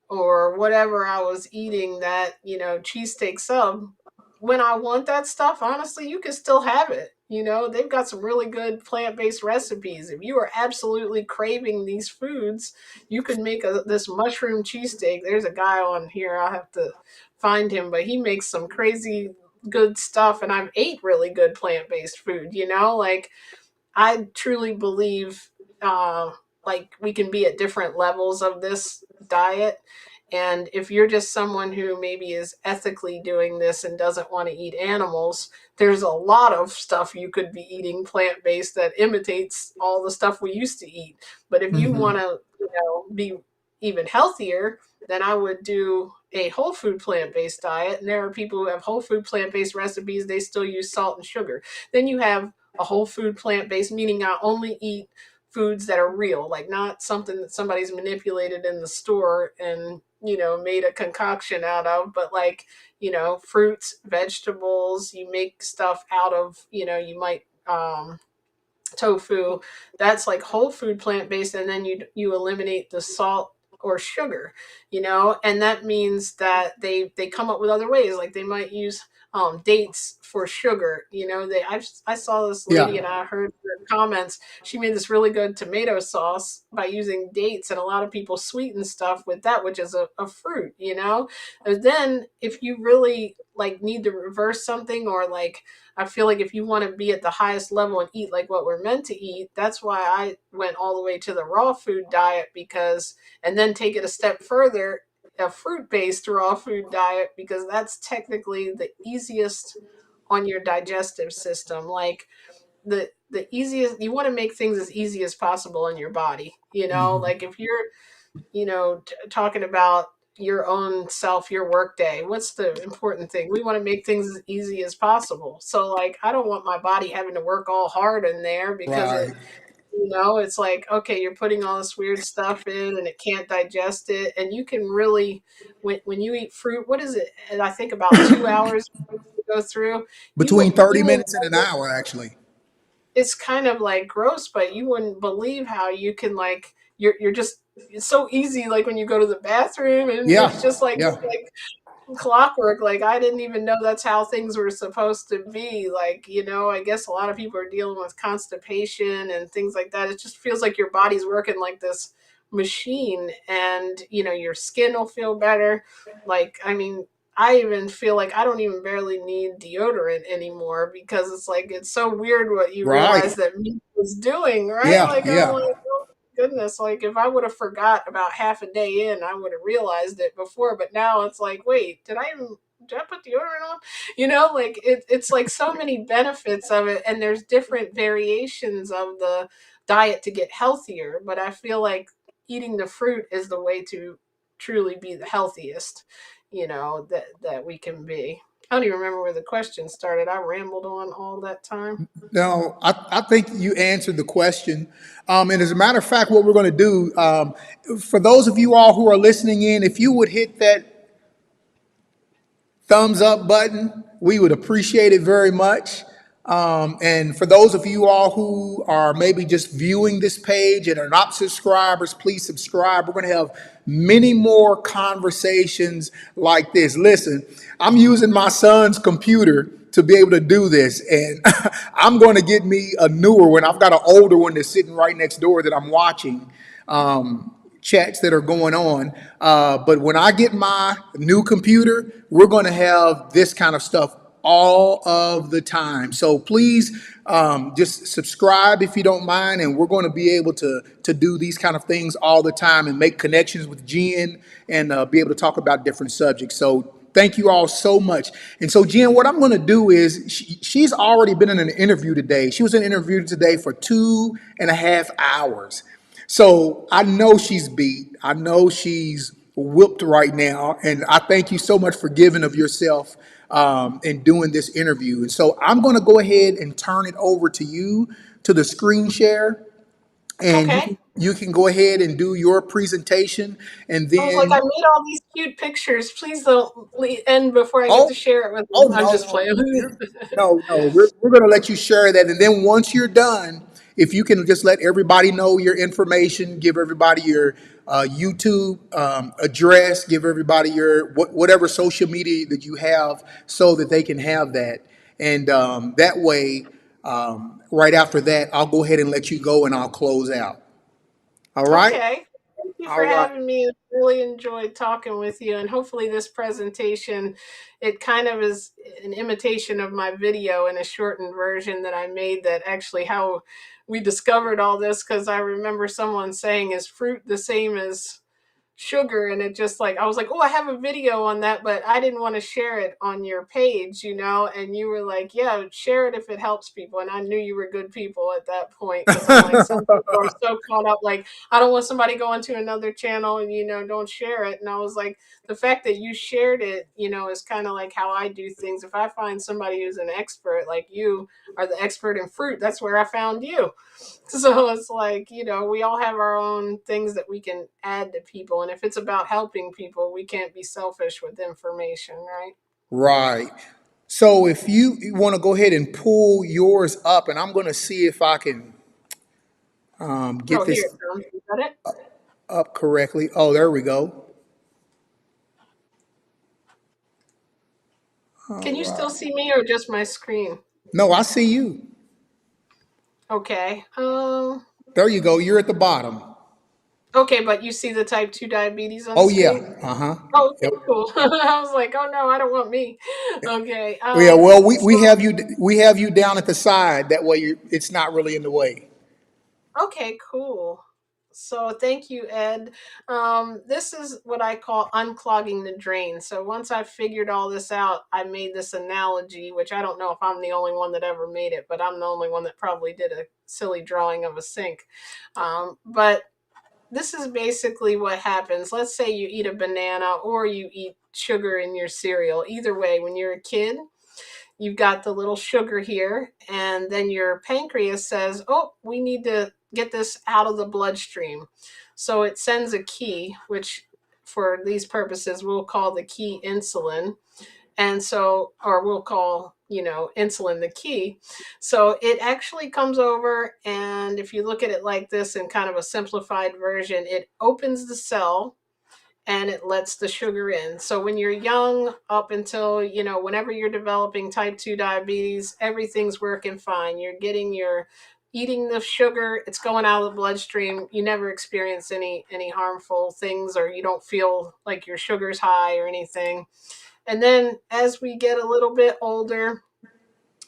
or whatever I was eating, that, cheesesteak sub, when I want that stuff, honestly, you can still have it. They've got some really good plant based recipes. If you are absolutely craving these foods, you could make this mushroom cheesesteak. There's a guy on here, I'll have to find him, but he makes some crazy good stuff. And I've ate really good plant based food, like I truly believe, like we can be at different levels of this diet. And if you're just someone who maybe is ethically doing this and doesn't want to eat animals, there's a lot of stuff you could be eating plant based that imitates all the stuff we used to eat. But if you want to, be even healthier, then I would do a whole food plant based diet. And there are people who have whole food plant based recipes, they still use salt and sugar. Then you have a whole food plant based, meaning I only eat foods that are real, like not something that somebody's manipulated in the store and, made a concoction out of, but like, fruits, vegetables, you make stuff out of, you might tofu, that's like whole food plant based, and then you eliminate the salt or sugar, and that means that they come up with other ways, like they might use dates for sugar. I saw this lady, Yeah. and I heard her comments, she made this really good tomato sauce by using dates, and a lot of people sweeten stuff with that, which is a fruit. And then if you really like need to reverse something, or like I feel like if you want to be at the highest level and eat like what we're meant to eat, that's why I went all the way to the raw food diet, because, and then take it a step further, a fruit based raw food diet, because that's technically the easiest on your digestive system. Like the easiest, you want to make things as easy as possible in your body. Like if you're, talking about your own self, your work day, what's the important thing? We want to make things as easy as possible. So like I don't want my body having to work all hard in there, because Right. it's like, okay, you're putting all this weird stuff in and it can't digest it. And you can really, when you eat fruit, what is it, and I think about 2 hours to go through, Between you 30 will, minutes and an hour, actually. it's kind of like gross, but you wouldn't believe how you can, like, you're just, it's so easy, like when you go to the bathroom, and it's Yeah. just like Yeah. clockwork. Like I didn't even know that's how things were supposed to be. Like, I guess a lot of people are dealing with constipation and things like that. It just feels like your body's working like this machine, and your skin will feel better. Like, I mean, I even feel like I don't even barely need deodorant anymore, because it's like it's so weird what you Right. realize that meat was doing, right? Yeah. Like I'm Yeah. like, oh goodness, like if I would have forgot about half a day in, I would have realized it before. But now it's like, wait, did I put deodorant on? Like it's like so many benefits of it, and there's different variations of the diet to get healthier. But I feel like eating the fruit is the way to truly be the healthiest, that we can be. I don't even remember where the question started. I rambled on all that time. No, I think you answered the question. And as a matter of fact, what we're going to do, for those of you all who are listening in, if you would hit that thumbs up button, we would appreciate it very much. And for those of you all who are maybe just viewing this page and are not subscribers, please subscribe. We're going to have many more conversations like this. Listen, I'm using my son's computer to be able to do this, and I'm going to get me a newer one. I've got an older one that's sitting right next door that I'm watching. Chats that are going on. But when I get my new computer, we're going to have this kind of stuff all of the time. So please just subscribe if you don't mind, and we're going to be able to do these kind of things all the time and make connections with Jen and be able to talk about different subjects. So thank you all so much. And so, Jen, what I'm going to do is she's already been in an interview today. She was in an interview today for 2.5 hours. So I know she's beat. I know she's whooped right now. And I thank you so much for giving of yourself and doing this interview. And so I'm going to go ahead and turn it over to you to the screen share. And Okay. you can go ahead and do your presentation. And I was like, I then, made all these cute pictures. Please don't end before I get to oh, share it with oh them. I'm no, just no, playing. no. We're going to let you share that, and then once you're done, if you can just let everybody know your information, give everybody your YouTube address, give everybody your whatever social media that you have, so that they can have that, and that way, right after that, I'll go ahead and let you go, and I'll close out. All right, Okay. Thank you all for right. having me. I really enjoyed talking with you. And hopefully, this presentation, it kind of is an imitation of my video in a shortened version that I made, that actually how we discovered all this. Because I remember someone saying, is fruit the same as sugar? And it just like, I was like, oh, I have a video on that, but I didn't want to share it on your page, and you were like, yeah, share it if it helps people. And I knew you were good people at that point, because I'm like, some people are so caught up, like, I don't want somebody going to another channel and don't share it. And I was like, the fact that you shared it, is kind of like how I do things. If I find somebody who's an expert, like you are the expert in fruit, that's where I found you. So it's like, we all have our own things that we can add to people. And if it's about helping people, we can't be selfish with information, right? Right. So if you want to go ahead and pull yours up, and I'm going to see if I can get Oh, here this it comes. Is that it? up correctly. Oh, there we go. Can you still see me or just my screen? No, I see you. Okay. There you go. You're at the bottom. Okay, but you see the type 2 diabetes on the Oh yeah. screen? Uh huh. Oh, Yep. okay, cool. I was like, oh no, I don't want me. Okay. Yeah. Well, So we have you down at the side. That way, it's not really in the way. okay, cool. So thank you, Ed. This is what I call unclogging the drain. So once I figured all this out, I made this analogy, which I don't know if I'm the only one that ever made it, but I'm the only one that probably did a silly drawing of a sink. But this is basically what happens. Let's say you eat a banana or you eat sugar in your cereal. Either way, when you're a kid, you've got the little sugar here, and then your pancreas says, oh, we need to get this out of the bloodstream. So it sends a key, which for these purposes we'll call the key insulin. And so, or we'll call, insulin the key. So it actually comes over, and if you look at it like this in kind of a simplified version, it opens the cell and it lets the sugar in. So when you're young, up until, whenever you're developing type 2 diabetes, everything's working fine. You're getting your eating the sugar, it's going out of the bloodstream. You never experience any harmful things, or you don't feel like your sugar's high or anything. And then as we get a little bit older,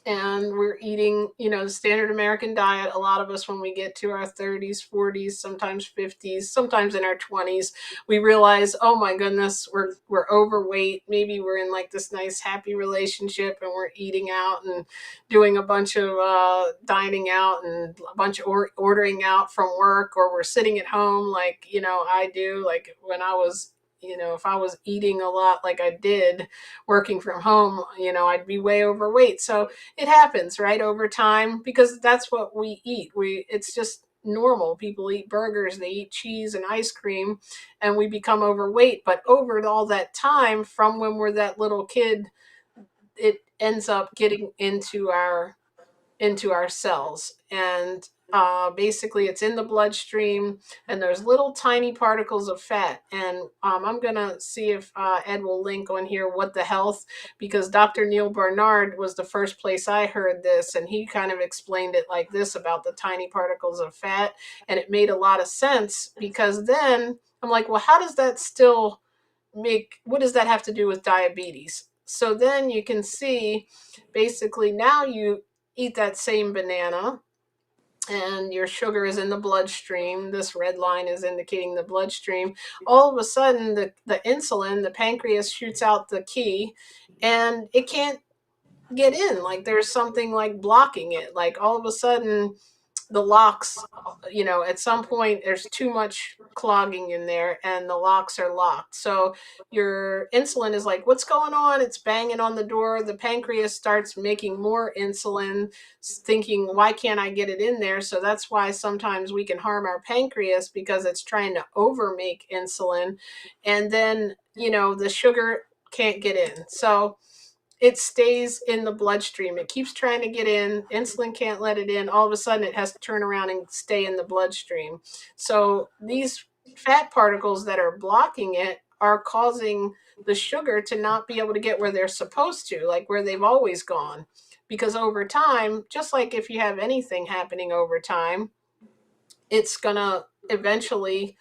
and we're eating, the standard American diet. A lot of us, when we get to our 30s, 40s, sometimes 50s, sometimes in our 20s, we realize, oh my goodness, we're overweight. Maybe we're in like this nice, happy relationship, and we're eating out and doing a bunch of dining out and a bunch of ordering out from work, or we're sitting at home, like I do. Like when I was if I was eating a lot like I did working from home, I'd be way overweight. So it happens, right, over time, because that's what we eat. It's just normal. People eat burgers, they eat cheese and ice cream, and we become overweight. But over all that time, from when we're that little kid, it ends up getting into our cells. And basically, it's in the bloodstream, and there's little tiny particles of fat. And I'm going to see if Ed will link on here what the health, because Dr. Neil Barnard was the first place I heard this, and he kind of explained it like this about the tiny particles of fat. And it made a lot of sense, because then I'm like, well, how does that still what does that have to do with diabetes? So then you can see basically now you eat that same banana and your sugar is in the bloodstream. This red line is indicating the bloodstream. All of a sudden, the insulin, the pancreas shoots out the key and it can't get in. Like there's something like blocking it. Like all of a sudden, the locks, at some point there's too much clogging in there and the locks are locked. So your insulin is like, what's going on? It's banging on the door. The pancreas starts making more insulin, thinking, why can't I get it in there? So that's why sometimes we can harm our pancreas because it's trying to overmake insulin. And then, the sugar can't get in. So it stays in the bloodstream. It keeps trying to get in. Insulin can't let it in. All of a sudden, it has to turn around and stay in the bloodstream. So these fat particles that are blocking it are causing the sugar to not be able to get where they're supposed to, like where they've always gone. Because over time, just like if you have anything happening over time, it's gonna eventually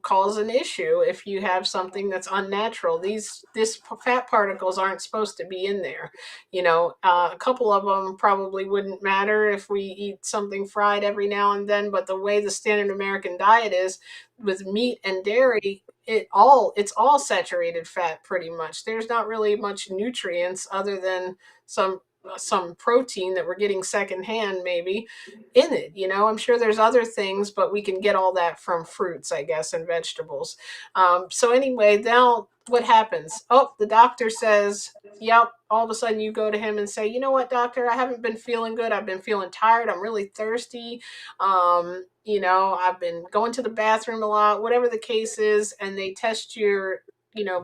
cause an issue if you have something that's unnatural. This fat particles aren't supposed to be in there. A couple of them probably wouldn't matter if we eat something fried every now and then, but the way the standard American diet is with meat and dairy, it's all saturated fat pretty much. There's not really much nutrients other than some protein that we're getting secondhand maybe in it. I'm sure there's other things, but we can get all that from fruits, I guess, and vegetables. So anyway, now what happens? Oh, the doctor says, yep. All of a sudden you go to him and say, you know what, doctor, I haven't been feeling good. I've been feeling tired. I'm really thirsty. I've been going to the bathroom a lot, whatever the case is. And they test your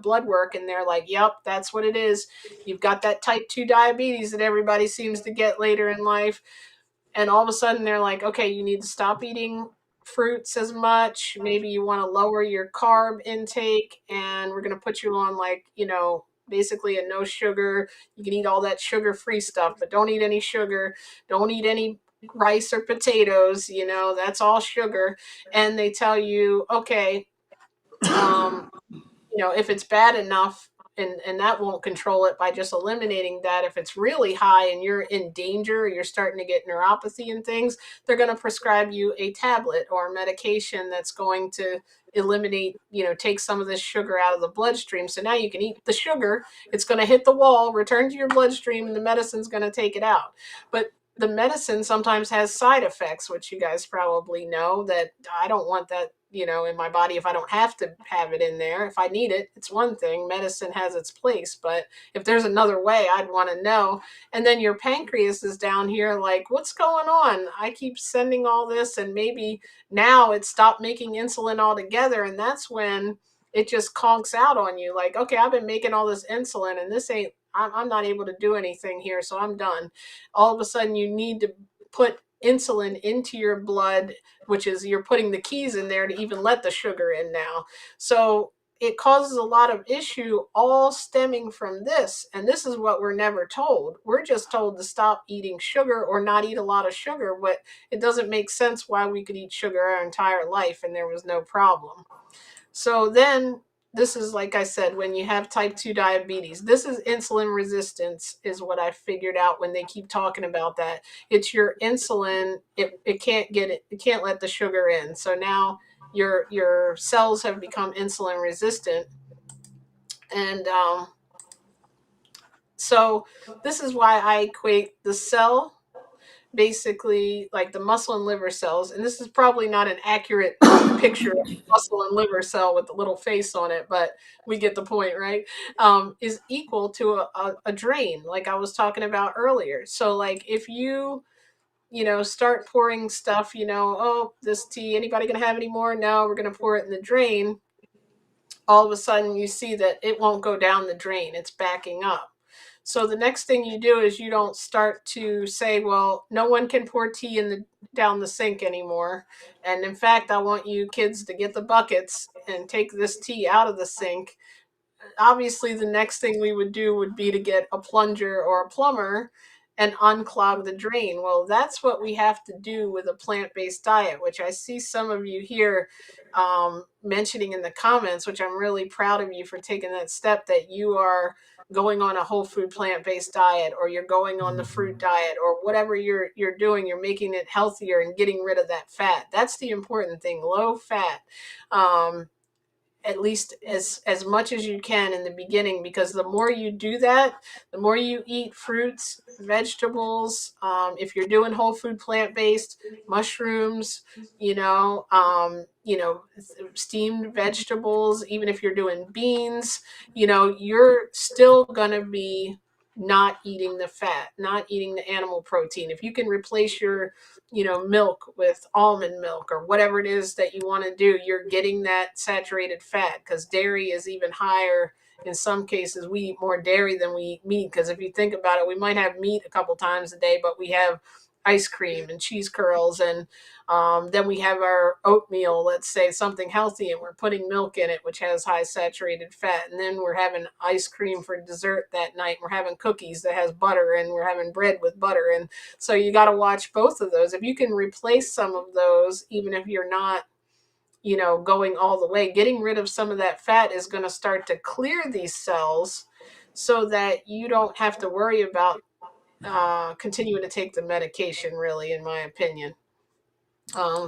blood work and they're like, yep, that's what it is. You've got that type 2 diabetes that everybody seems to get later in life. And all of a sudden they're like, okay, you need to stop eating fruits as much. Maybe you want to lower your carb intake, and we're going to put you on, like, basically a no sugar. You can eat all that sugar free stuff, but don't eat any sugar. Don't eat any rice or potatoes. That's all sugar. And they tell you, okay, um, if it's bad enough, and that won't control it by just eliminating that. If it's really high and you're in danger, you're starting to get neuropathy and things, they're going to prescribe you a tablet or medication that's going to eliminate, take some of this sugar out of the bloodstream. So now you can eat the sugar, it's going to hit the wall, return to your bloodstream, and the medicine's going to take it out. But the medicine sometimes has side effects, which you guys probably know, that I don't want that, in my body if I don't have to have it in there. If I need it, it's one thing. Medicine has its place, but if there's another way, I'd want to know. And then your pancreas is down here like, what's going on? I keep sending all this, and maybe now it stopped making insulin altogether. And that's when it just conks out on you like, okay, I've been making all this insulin and this ain't, I'm not able to do anything here, so I'm done. All of a sudden you need to put insulin into your blood, which is you're putting the keys in there to even let the sugar in now. So it causes a lot of issue, all stemming from this. And this is what we're never told. We're just told to stop eating sugar or not eat a lot of sugar, but it doesn't make sense why we could eat sugar our entire life and there was no problem. So then this is, like I said, when you have type 2 diabetes, this is insulin resistance is what I figured out when they keep talking about that. It's your insulin, it can't get it, it can't let the sugar in. So now your cells have become insulin resistant. And so this is why I equate the cell, basically like the muscle and liver cells, and this is probably not an accurate picture of muscle and liver cell with the little face on it, but we get the point, right? Is equal to a drain, like I was talking about earlier. So like if you start pouring stuff, oh, this tea, anybody gonna have any more? No, we're gonna pour it in the drain. All of a sudden you see that it won't go down the drain, it's backing up. So the next thing you do is you don't start to say, well, no one can pour tea down the sink anymore. And in fact, I want you kids to get the buckets and take this tea out of the sink. Obviously the next thing we would do would be to get a plunger or a plumber and unclog the drain. Well, that's what we have to do with a plant-based diet, which I see some of you here mentioning in the comments, which I'm really proud of you for taking that step, that you are going on a whole food plant-based diet, or you're going on the fruit diet, or whatever you're doing, you're making it healthier and getting rid of that fat. That's the important thing, low fat. Um, at least as much as you can in the beginning, because the more you do that, the more you eat fruits, vegetables, if you're doing whole food plant-based, mushrooms, steamed vegetables, even if you're doing beans, you're still going to be not eating the fat, not eating the animal protein. If you can replace your milk with almond milk or whatever it is that you want to do, you're getting that saturated fat, because dairy is even higher. In some cases, we eat more dairy than we eat meat, because if you think about it, we might have meat a couple times a day, but we have ice cream and cheese curls, and then we have our oatmeal, let's say something healthy, and we're putting milk in it, which has high saturated fat, and then we're having ice cream for dessert that night, we're having cookies that has butter, and we're having bread with butter. And so you got to watch both of those. If you can replace some of those, even if you're not, going all the way, getting rid of some of that fat is going to start to clear these cells, so that you don't have to worry about continuing to take the medication, really, in my opinion.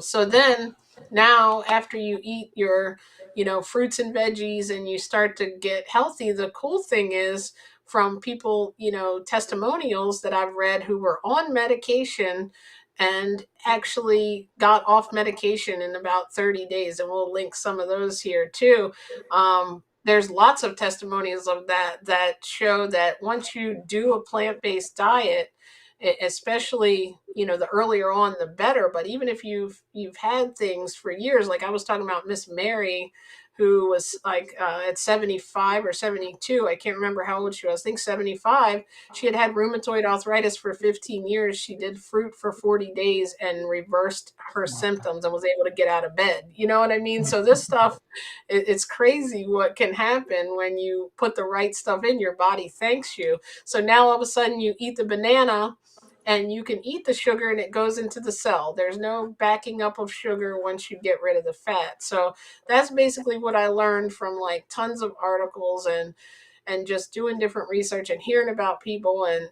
So then, now after you eat your, fruits and veggies, and you start to get healthy, the cool thing is, from people, testimonials that I've read who were on medication and actually got off medication in about 30 days, and we'll link some of those here too. There's lots of testimonials of that show that once you do a plant-based diet, especially, the earlier on the better, but even if you've had things for years, like I was talking about Miss Mary, who was like at 75 or 72, I can't remember how old she was, I think 75. She had rheumatoid arthritis for 15 years. She did fruit for 40 days and reversed her symptoms and was able to get out of bed. You know what I mean? So this stuff, it's crazy what can happen when you put the right stuff in. Your body thanks you. So now all of a sudden you eat the banana, and you can eat the sugar, and it goes into the cell. There's no backing up of sugar once you get rid of the fat. So that's basically what I learned from like tons of articles, and just doing different research and hearing about people, and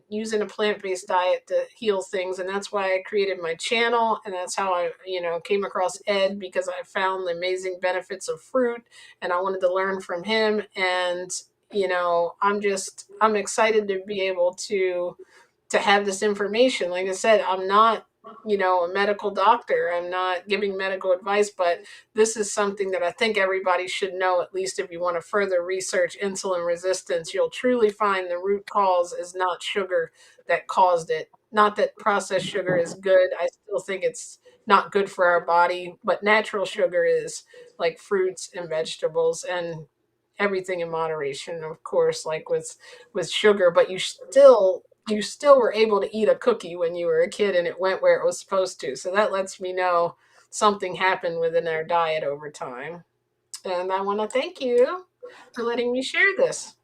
using a plant-based diet to heal things. And that's why I created my channel, and that's how I, came across Ed, because I found the amazing benefits of fruit, and I wanted to learn from him. And I'm excited to be able to have this information. Like I said, I'm not, a medical doctor. I'm not giving medical advice, but this is something that I think everybody should know, at least if you want to further research insulin resistance. You'll truly find the root cause is not sugar that caused it. Not that processed sugar is good. I still think it's not good for our body, but natural sugar is, like fruits and vegetables, and everything in moderation, of course, like with sugar. But you still were able to eat a cookie when you were a kid, and it went where it was supposed to. So that lets me know something happened within our diet over time. And I want to thank you for letting me share this.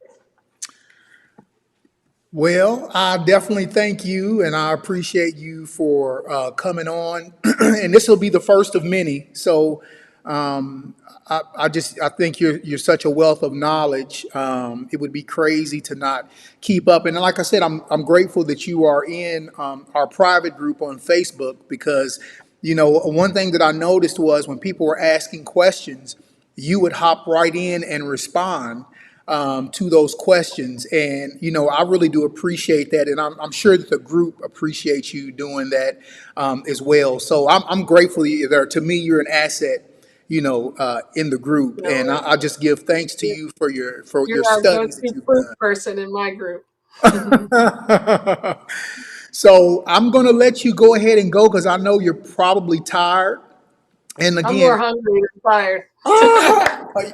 Well, I definitely thank you, and I appreciate you for coming on. And this will be the first of many. So, I think you're such a wealth of knowledge. It would be crazy to not keep up. And like I said, I'm grateful that you are in our private group on Facebook, because one thing that I noticed was when people were asking questions, you would hop right in and respond to those questions. And, I really do appreciate that. And I'm sure that the group appreciates you doing that as well. So I'm grateful there. To me, you're an asset, in the group. No, And I just give thanks to you're, you for your you're our studies that go-to you've fruit done. person in my group. So I'm going to let you go ahead and go, because I know you're probably tired. And I'm more again, hungry than tired.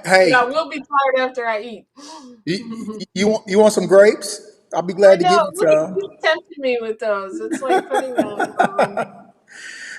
hey, Yeah, I will be tired after I eat. you want some grapes? I'll be I glad to know. give you Look at some. you tempting me with those. It's like putting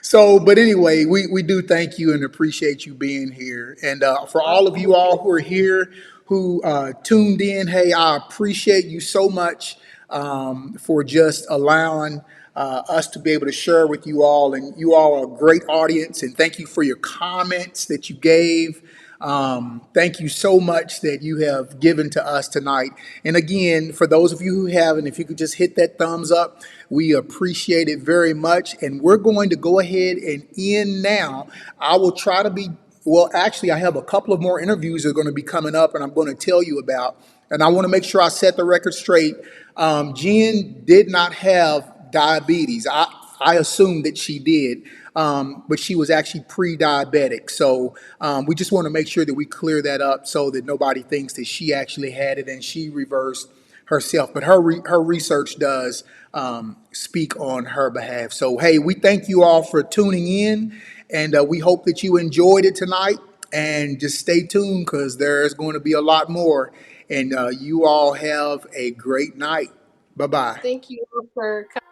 So, but anyway, we do thank you and appreciate you being here. And for all of thank you all you. who are here, who tuned in, hey, I appreciate you so much for just allowing us to be able to share with you all. And you all are a great audience. And thank you for your comments that you gave. Thank you so much that you have given to us tonight. And again, for those of you who haven't, if you could just hit that thumbs up, we appreciate it very much. And we're going to go ahead and end now. I will try to be, well, actually, I have a couple of more interviews that are going to be coming up and I'm going to tell you about. And I want to make sure I set the record straight. Jen did not have diabetes. I assumed that she did, but she was actually pre-diabetic. So we just want to make sure that we clear that up so that nobody thinks that she actually had it and she reversed herself. But her research does speak on her behalf. So, hey, we thank you all for tuning in, and we hope that you enjoyed it tonight. And just stay tuned because there's going to be a lot more. And you all have a great night. Bye-bye. Thank you for coming.